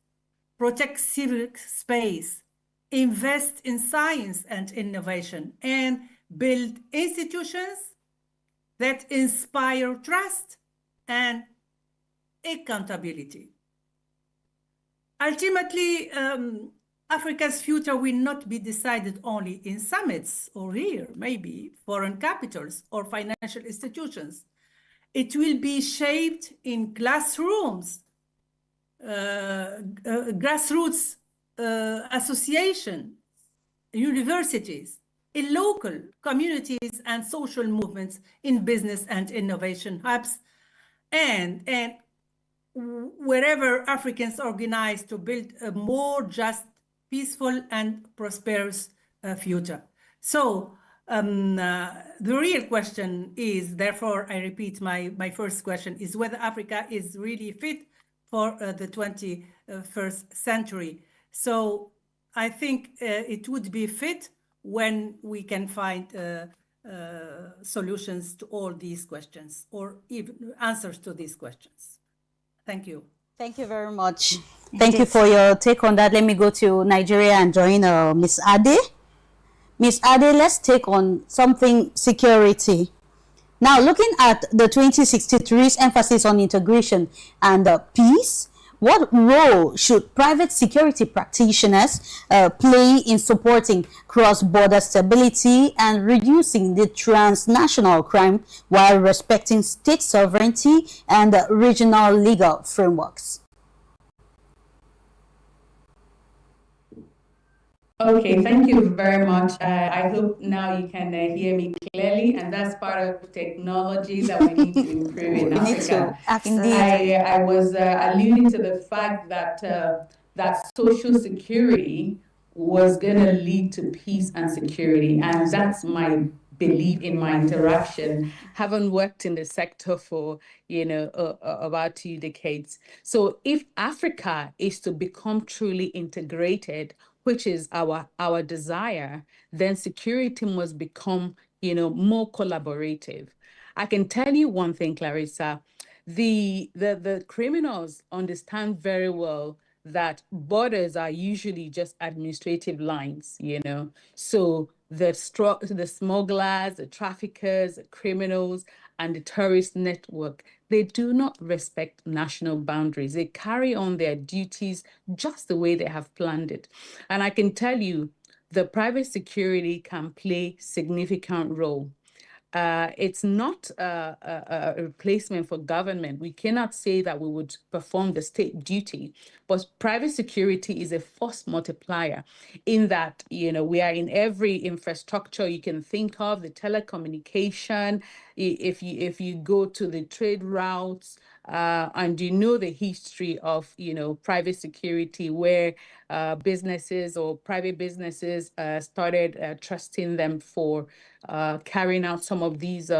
protect civic space, invest in science and innovation, and build institutions that inspire trust and accountability. Ultimately, Africa's future will not be decided only in summits or here, maybe foreign capitals or financial institutions. It will be shaped in classrooms, grassroots associations, universities, in local communities and social movements, in business and innovation hubs, and wherever Africans organize to build a more just, peaceful, and prosperous future. So the real question is, therefore, I repeat my first question, is whether Africa is really fit for the 21st century. So I think it would be fit when we can find solutions to all these questions, or even answers to these questions. Thank you. Thank you very much. Thank you for your take on that. Let me go to Nigeria and join Ms. Ade. Ms. Ade, let's take on something security. Now, looking at the 2063's emphasis on integration and peace, what role should private security practitioners play in supporting cross-border stability and reducing the transnational crime while respecting state sovereignty and regional legal frameworks? Okay, thank you very much. I hope now you can hear me clearly, and that's part of technology that we need to improve in We need Africa. to, indeed. I was alluding to the fact that that social security was going to lead to peace and security, and that's my belief in my interaction, having worked in the sector for about 2 decades. So if Africa is to become truly integrated, which is our desire, then security must become more collaborative. I can tell you one thing, Clarissa, the criminals understand very well that borders are usually just administrative lines, So the smugglers, the traffickers, the criminals, and the terrorist network, they do not respect national boundaries. They carry on their duties just the way they have planned it. And I can tell you, the private security can play significant role. It's not a replacement for government. We cannot say that we would perform the state duty, but private security is a force multiplier in that, we are in every infrastructure you can think of, the telecommunication, if you go to the trade routes, and the history of, private security, where businesses or private businesses started trusting them for carrying out some of these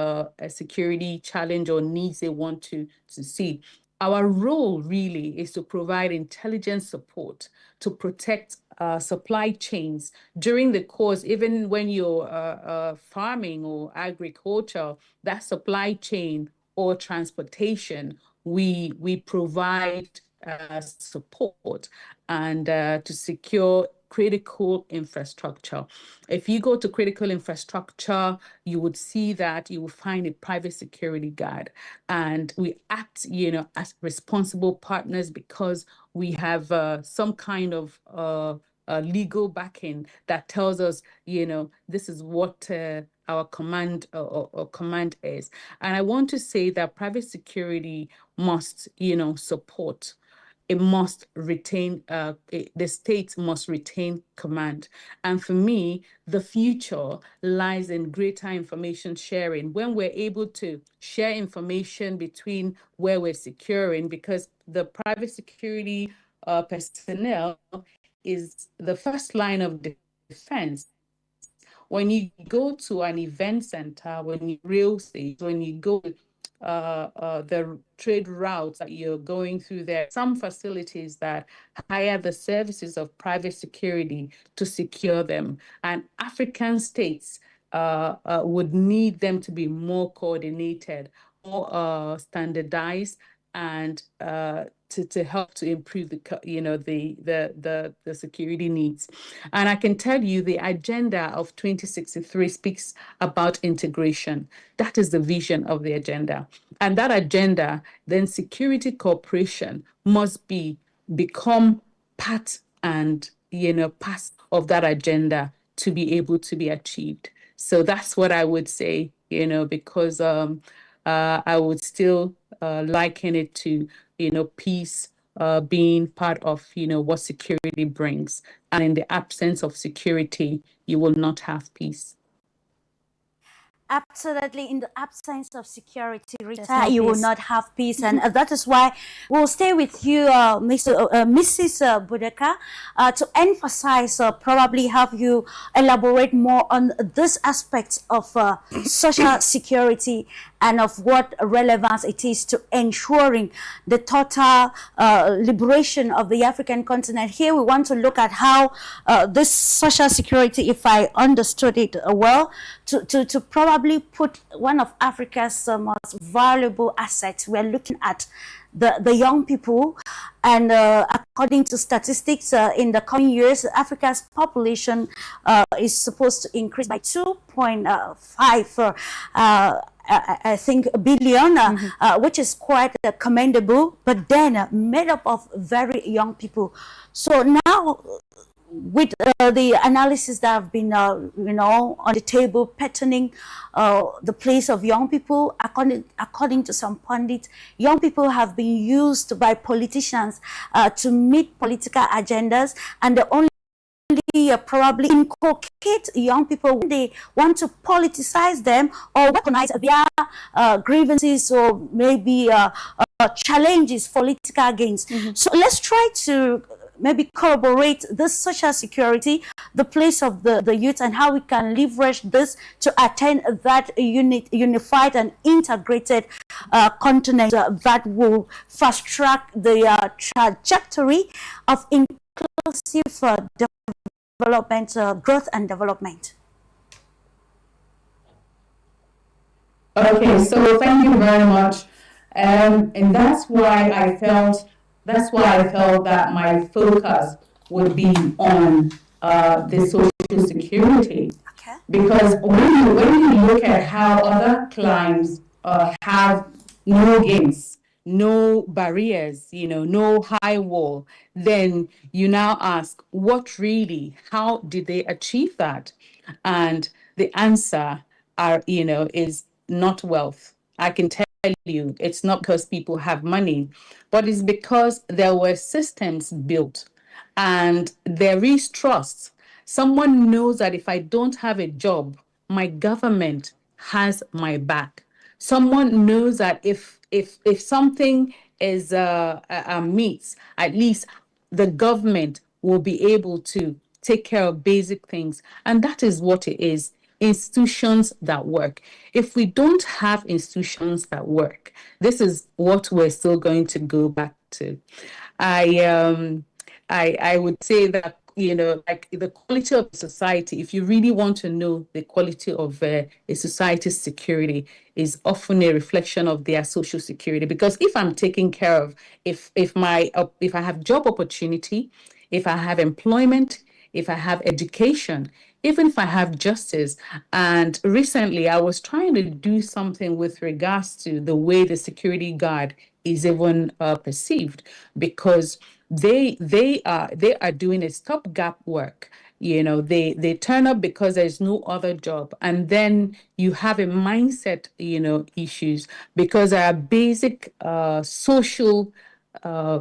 security challenge or needs they want to see. Our role really is to provide intelligence support to protect supply chains during the course, even when you're farming or agriculture, that supply chain or transportation, we provide support and to secure critical infrastructure. If you go to critical infrastructure, you would see that you will find a private security guard. And we act, as responsible partners because we have some kind of legal backing that tells us, this is what our command or command is. And I want to say that private security must, support. It must retain, the state must retain command. And for me, the future lies in greater information sharing. When we're able to share information between where we're securing, because the private security personnel is the first line of defense. When you go to an event center, when you real estate, when you go the trade routes that you're going through, there are some facilities that hire the services of private security to secure them. And African states would need them to be more coordinated, more standardized, and to help to improve the security needs. And I can tell you the agenda of 2063 speaks about integration. That is the vision of the agenda. And that agenda, then security cooperation must become part and part of that agenda to be able to be achieved. So that's what I would say, because I would still liken it to, peace being part of, what security brings. And in the absence of security, you will not have peace. Absolutely, in the absence of security, Rita, you will not have peace, and that is why we'll stay with you, Mrs. Budeka, to emphasize, probably have you elaborate more on this aspect of social security and of what relevance it is to ensuring the total liberation of the African continent. Here we want to look at how this social security, if I understood it well, to probably put one of Africa's most valuable assets. We're looking at the young people, and according to statistics, in the coming years, Africa's population is supposed to increase by 2.5 I think billion, which is quite commendable, but then made up of very young people. So now, with the analysis that have been, on the table, patterning the place of young people, according to some pundits, young people have been used by politicians to meet political agendas, and the only probably inculcate young people when they want to politicize them or weaponize their grievances or maybe challenges for political gains. So let's try to maybe corroborate this social security, the place of the youth, and how we can leverage this to attain that unified and integrated continent that will fast track the trajectory of inclusive development, growth and development. Okay, so thank you very much. And that's why I felt that my focus would be on the social security. Okay. Because when you look at how other climes have no gains, no barriers, no high wall, then you now ask, how did they achieve that? And the answer is not wealth. I can tell you, it's not because people have money, but it's because there were systems built and there is trust. Someone knows that if I don't have a job, my government has my back. Someone knows that if something is meets, at least the government will be able to take care of basic things. And that is what it is. Institutions that work. If we don't have institutions that work, this is what we're still going to go back to. I would say that, like the quality of society, if you really want to know the quality of a society's security, is often a reflection of their social security. Because if I'm taken care of, if I have job opportunity, if I have employment, if I have education, even if I have justice. And recently I was trying to do something with regards to the way the security guard is even perceived, because they are doing a stopgap work. They turn up because there's no other job, and then you have a mindset issues, because there are basic social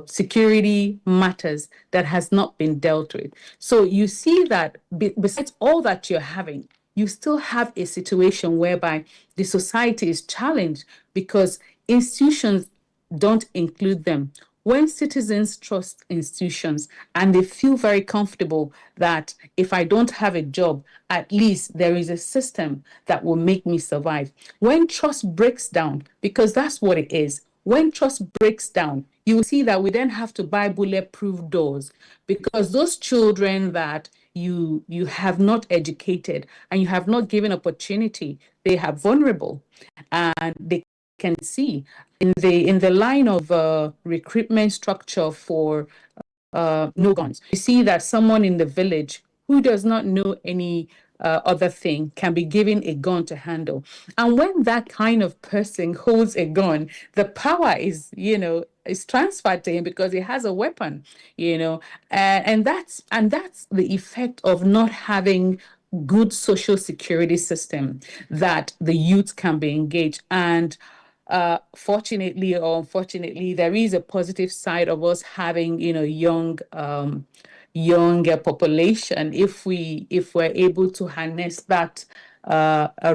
security matters that has not been dealt with. So you see that besides all that you're having, you still have a situation whereby the society is challenged because institutions don't include them. When citizens trust institutions and they feel very comfortable that if I don't have a job, at least there is a system that will make me survive. When trust breaks down, because that's what it is, when trust breaks down, you will see that we then have to buy bulletproof doors, because those children that you have not educated and you have not given opportunity, they are vulnerable, and they can see in the line of recruitment structure for no guns. You see that someone in the village who does not know any other thing can be given a gun to handle. And when that kind of person holds a gun, the power is transferred to him because he has a weapon, and that's the effect of not having good social security system, that the youth can be engaged. And fortunately or unfortunately, there is a positive side of us having younger population if we're able to harness that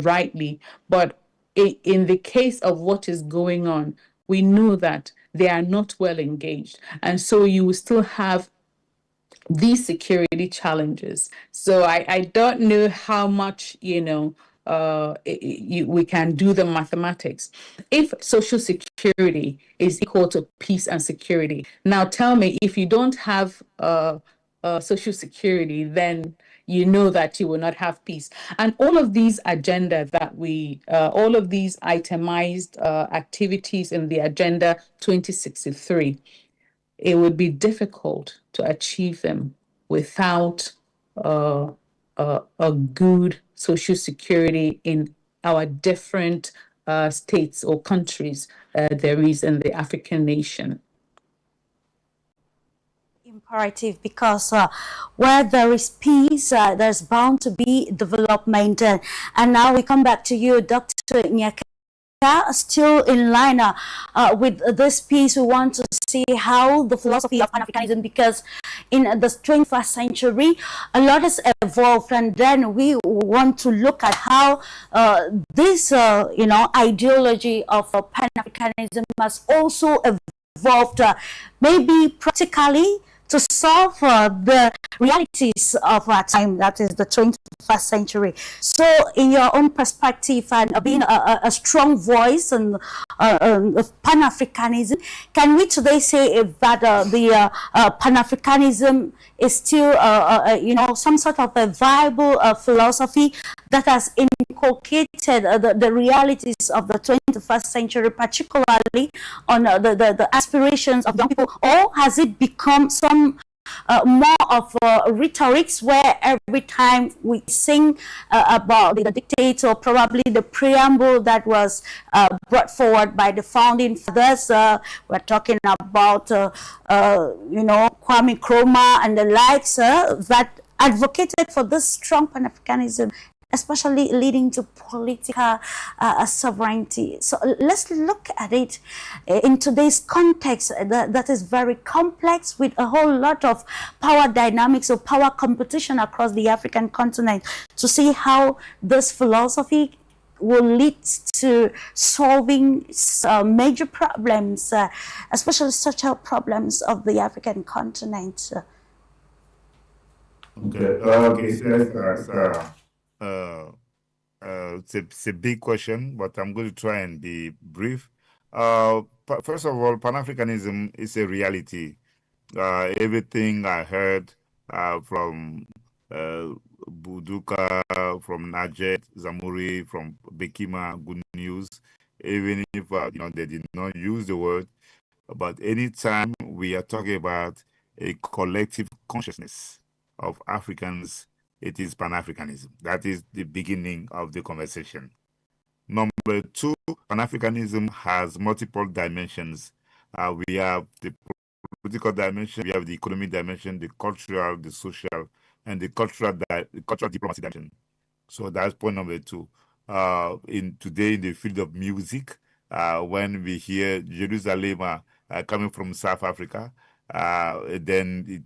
rightly. But in the case of what is going on, we know that they are not well engaged, and so you will still have these security challenges. So I don't know how much we can do the mathematics. If social security is equal to peace and security, now tell me, if you don't have social security, then you know that you will not have peace. And all of these agenda that all of these itemized activities in the Agenda 2063, it would be difficult to achieve them without a good social security in our different states or countries there is in the African nation. Imperative, because where there is peace, there's bound to be development. And now we come back to you, Dr. Nyaka. still in line with this piece. We want to see how the philosophy of Pan-Africanism, because in the 21st century a lot has evolved, and then we want to look at how this ideology of Pan-Africanism has also evolved, maybe practically, to solve the realities of our time, that is the 21st century. So in your own perspective, and being a strong voice and of Pan-Africanism, can we today say that the Pan-Africanism is still some sort of a viable philosophy that has inculcated the realities of the 21st century, particularly on the aspirations of young people? Or has it become some more of rhetorics, where every time we sing about the dictate, or probably the preamble that was brought forward by the founding fathers, we're talking about Kwame Nkrumah and the likes, that advocated for this strong Pan-Africanism, especially leading to political sovereignty. So let's look at it in today's context that is very complex, with a whole lot of power dynamics or power competition across the African continent, to see how this philosophy will lead to solving major problems, especially social problems of the African continent. It's a big question, but I'm going to try and be brief. First of all, Pan-Africanism is a reality. Everything I heard from Buduka, from Najet, Zamuri, from Bekima, good news, even if they did not use the word, but anytime we are talking about a collective consciousness of Africans, it is Pan-Africanism. That is the beginning of the conversation. Number two, Pan-Africanism has multiple dimensions. We have the political dimension, we have the economic dimension, the cultural, the social, and the cultural diplomacy dimension. So that's point number two. Today in the field of music, when we hear Jerusalem coming from South Africa, then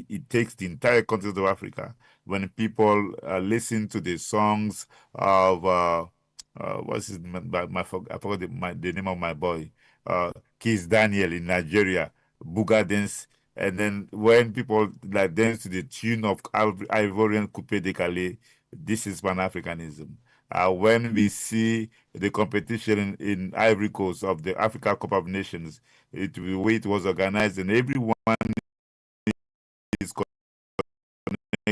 it takes the entire continent of Africa. When people listen to the songs of what's his name? I forgot the name of my boy, Kiss Daniel in Nigeria, Buga dance, and then when people dance to the tune of Ivorian Coupé de Calais, this is Pan-Africanism. When we see the competition in Ivory Coast of the Africa Cup of Nations, the way it was organized, and everyone is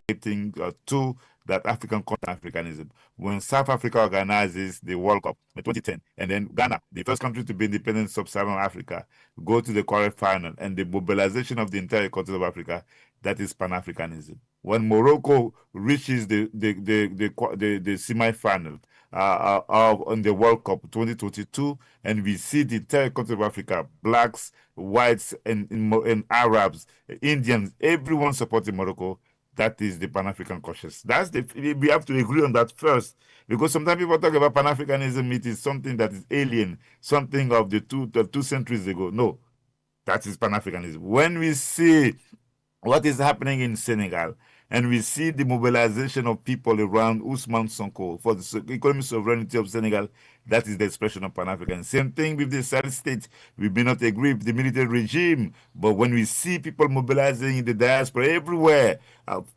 connecting to that African Africanism. When South Africa organizes the World Cup in 2010, and then Ghana, the first country to be independent sub-Saharan Africa, go to the quarterfinal, and the mobilization of the entire continent of Africa, that is Pan-Africanism. When Morocco reaches the semi-final on the World Cup 2022, and we see the entire continent of Africa, blacks, whites, and Arabs, Indians, everyone supporting Morocco, that is the Pan-African consciousness. We have to agree on that first, because sometimes people talk about Pan-Africanism, it is something that is alien, something of the two centuries ago. No, that is Pan-Africanism. When we see what is happening in Senegal, and we see the mobilization of people around Ousmane Sonko for the economic sovereignty of Senegal, that is the expression of Pan-African. Same thing with the Sahel states. We may not agree with the military regime, but when we see people mobilizing in the diaspora everywhere,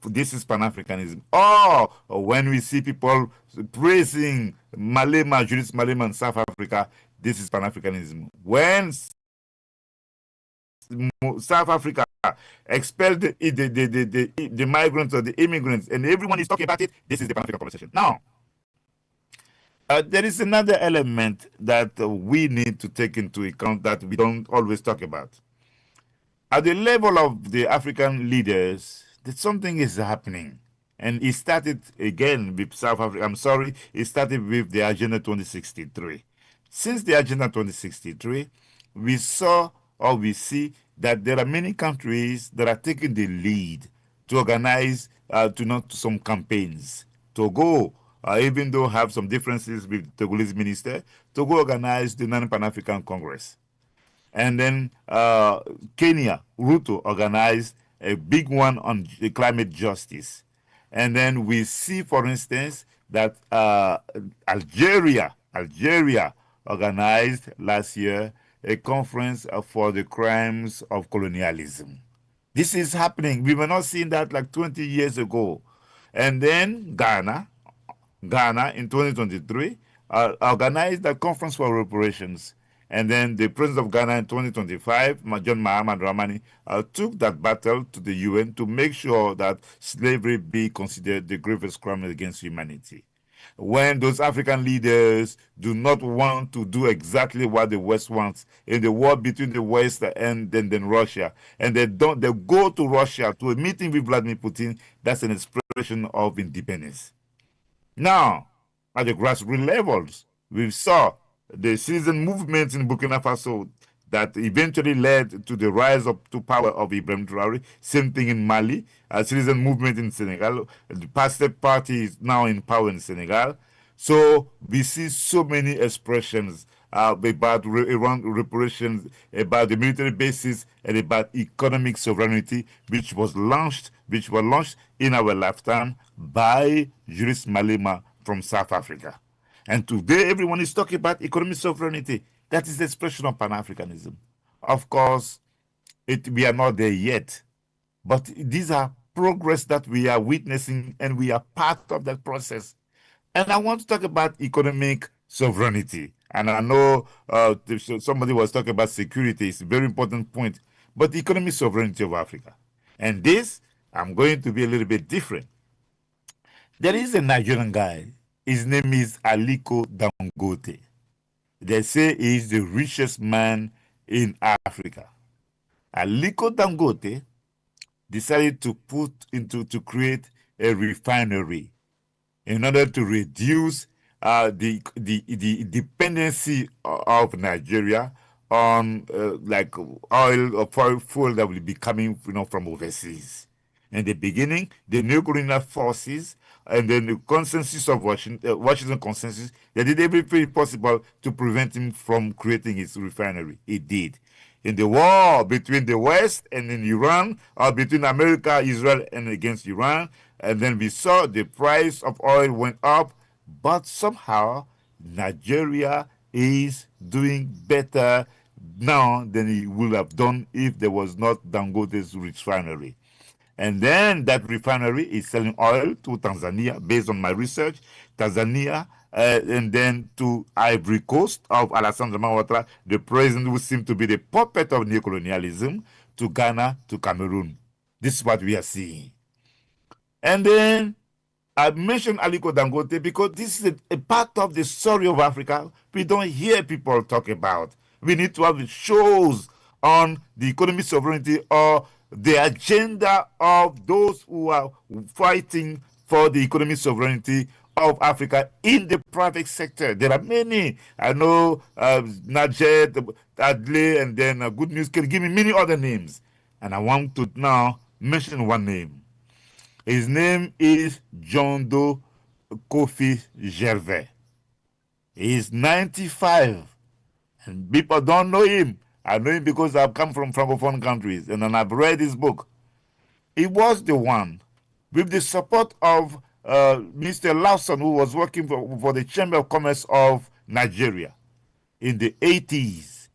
this is Pan-Africanism. Or when we see people praising Malema, Julius Malema in South Africa, this is Pan-Africanism. When South Africa expelled the migrants or the immigrants, and everyone is talking about it, this is the Pan-African conversation. Now, there is another element that we need to take into account that we don't always talk about. At the level of the African leaders, that something is happening. And it started again with South Africa. I'm sorry, it started with the Agenda 2063. Since the Agenda 2063, we see that there are many countries that are taking the lead to organize some campaigns. Togo even though have some differences with Togolese minister, Togo organized the Non-Pan-African Congress. And then Kenya, Ruto, organized a big one on climate justice. And then we see, for instance, that Algeria organized last year a conference for the crimes of colonialism. This is happening. We were not seeing that like 20 years ago. And then Ghana in 2023 organized a conference for reparations. And then the president of Ghana in 2025, John Mahamad Ramani, took that battle to the UN to make sure that slavery be considered the gravest crime against humanity. When those African leaders do not want to do exactly what the West wants in the war between the West and then Russia, and they go to Russia to a meeting with Vladimir Putin, that's an expression of independence. Now, at the grassroots levels, we saw the citizen movement in Burkina Faso that eventually led to the rise to power of Ibrahim Traoré. Same thing in Mali, a citizen movement in Senegal. The Pastef party is now in power in Senegal. So we see so many expressions about reparations, about the military bases, and about economic sovereignty, which were launched in our lifetime by Julius Malema from South Africa. And today, everyone is talking about economic sovereignty. That is the expression of Pan-Africanism. Of course, we are not there yet, but these are progress that we are witnessing, and we are part of that process. And I want to talk about economic sovereignty. And I know somebody was talking about security. It's a very important point. But the economic sovereignty of Africa. And this, I'm going to be a little bit different. There is a Nigerian guy. His name is Aliko Dangote. They say he is the richest man in Africa. Aliko Dangote decided to to create a refinery in order to reduce the dependency of Nigeria on like oil or fuel that will be coming from overseas. In the beginning, the neo-colonial forces and then the consensus of Washington consensus, they did everything possible to prevent him from creating his refinery. He did. In the war between the West and in Iran, or between America, Israel, and against Iran, and then we saw the price of oil went up, but somehow Nigeria is doing better now than it would have done if there was not Dangote's refinery. And then that refinery is selling oil to Tanzania, based on my research, Tanzania, and then to Ivory Coast of Alassane Ouattara, the president who seemed to be the puppet of neocolonialism, to Ghana, to Cameroon. This is what we are seeing. And then I mentioned Aliko Dangote because this is a part of the story of Africa we don't hear people talk about. We need to have shows on the economic sovereignty or the agenda of those who are fighting for the economic sovereignty of Africa in the private sector. There are many. I know Najet, Adley, and then Good News can give me many other names. And I want to now mention one name. His name is John Doe Kofi Gervais. He is 95, and people don't know him. I know him because I've come from Francophone countries, and then I've read his book. He was the one, with the support of Mr. Lawson, who was working for the Chamber of Commerce of Nigeria in the 80s.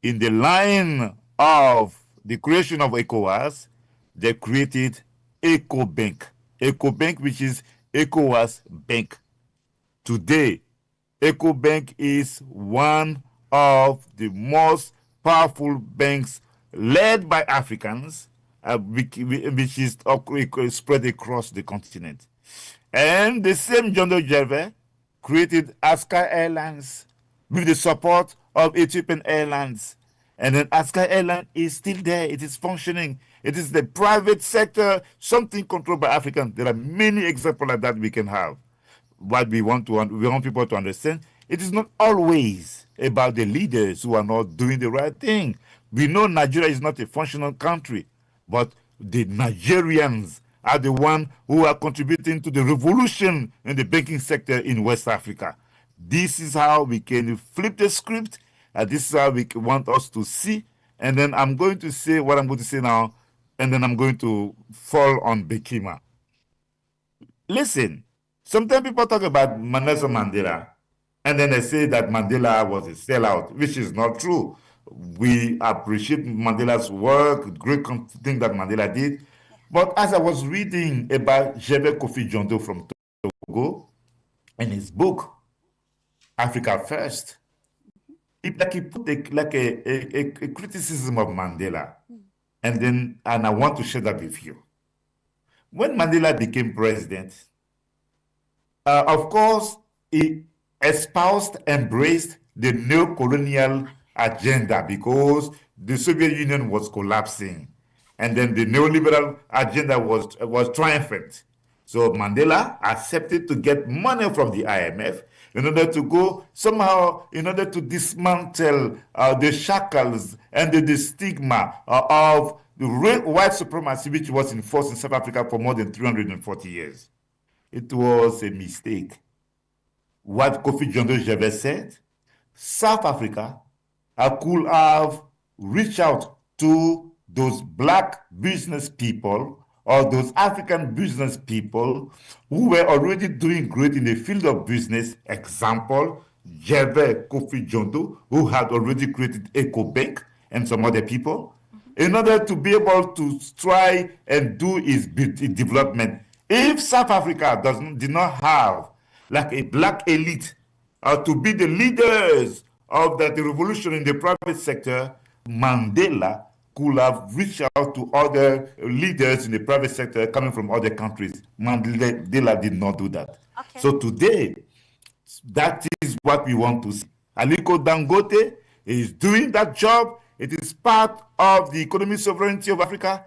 In the line of the creation of ECOWAS, they created EcoBank. EcoBank, which is ECOWAS Bank. Today, EcoBank is one of the most powerful banks led by Africans, which is spread across the continent. And the same John Doe Gervais created Aska Airlines with the support of Ethiopian Airlines. And then Aska Airlines is still there. It is functioning. It is the private sector, something controlled by Africans. There are many examples like that we can have. What we want people to understand, it is not always about the leaders who are not doing the right thing. We know Nigeria is not a functional country, but the Nigerians are the ones who are contributing to the revolution in the banking sector in West Africa. This is how we can flip the script. This is how we want us to see. And then I'm going to say what I'm going to say now, and then I'm going to fall on Bekima. Listen, sometimes people talk about Nelson Mandela, and then they say that Mandela was a sellout, which is not true. We appreciate Mandela's work, great thing that Mandela did. But as I was reading about Jebe Kofi Jondo from Togo, in his book, Africa First, he put a criticism of Mandela. And I want to share that with you. When Mandela became president, of course, he espoused, embraced the neo-colonial agenda because the Soviet Union was collapsing. And then the neoliberal agenda was triumphant. So Mandela accepted to get money from the IMF in order to go somehow, in order to dismantle the shackles and the stigma of the white supremacy which was enforced in South Africa for more than 340 years. It was a mistake. What Kofi Jondo said, South Africa could have reached out to those black business people or those African business people who were already doing great in the field of business. Example, Jebe Kofi Jondo, who had already created EcoBank and some other people, in order to be able to try and do its development. If South Africa did not have like a black elite to be the leaders of the revolution in the private sector, Mandela could have reached out to other leaders in the private sector coming from other countries. Mandela did not do that. Okay. So today, that is what we want to see. Aliko Dangote is doing that job. It is part of the economic sovereignty of Africa.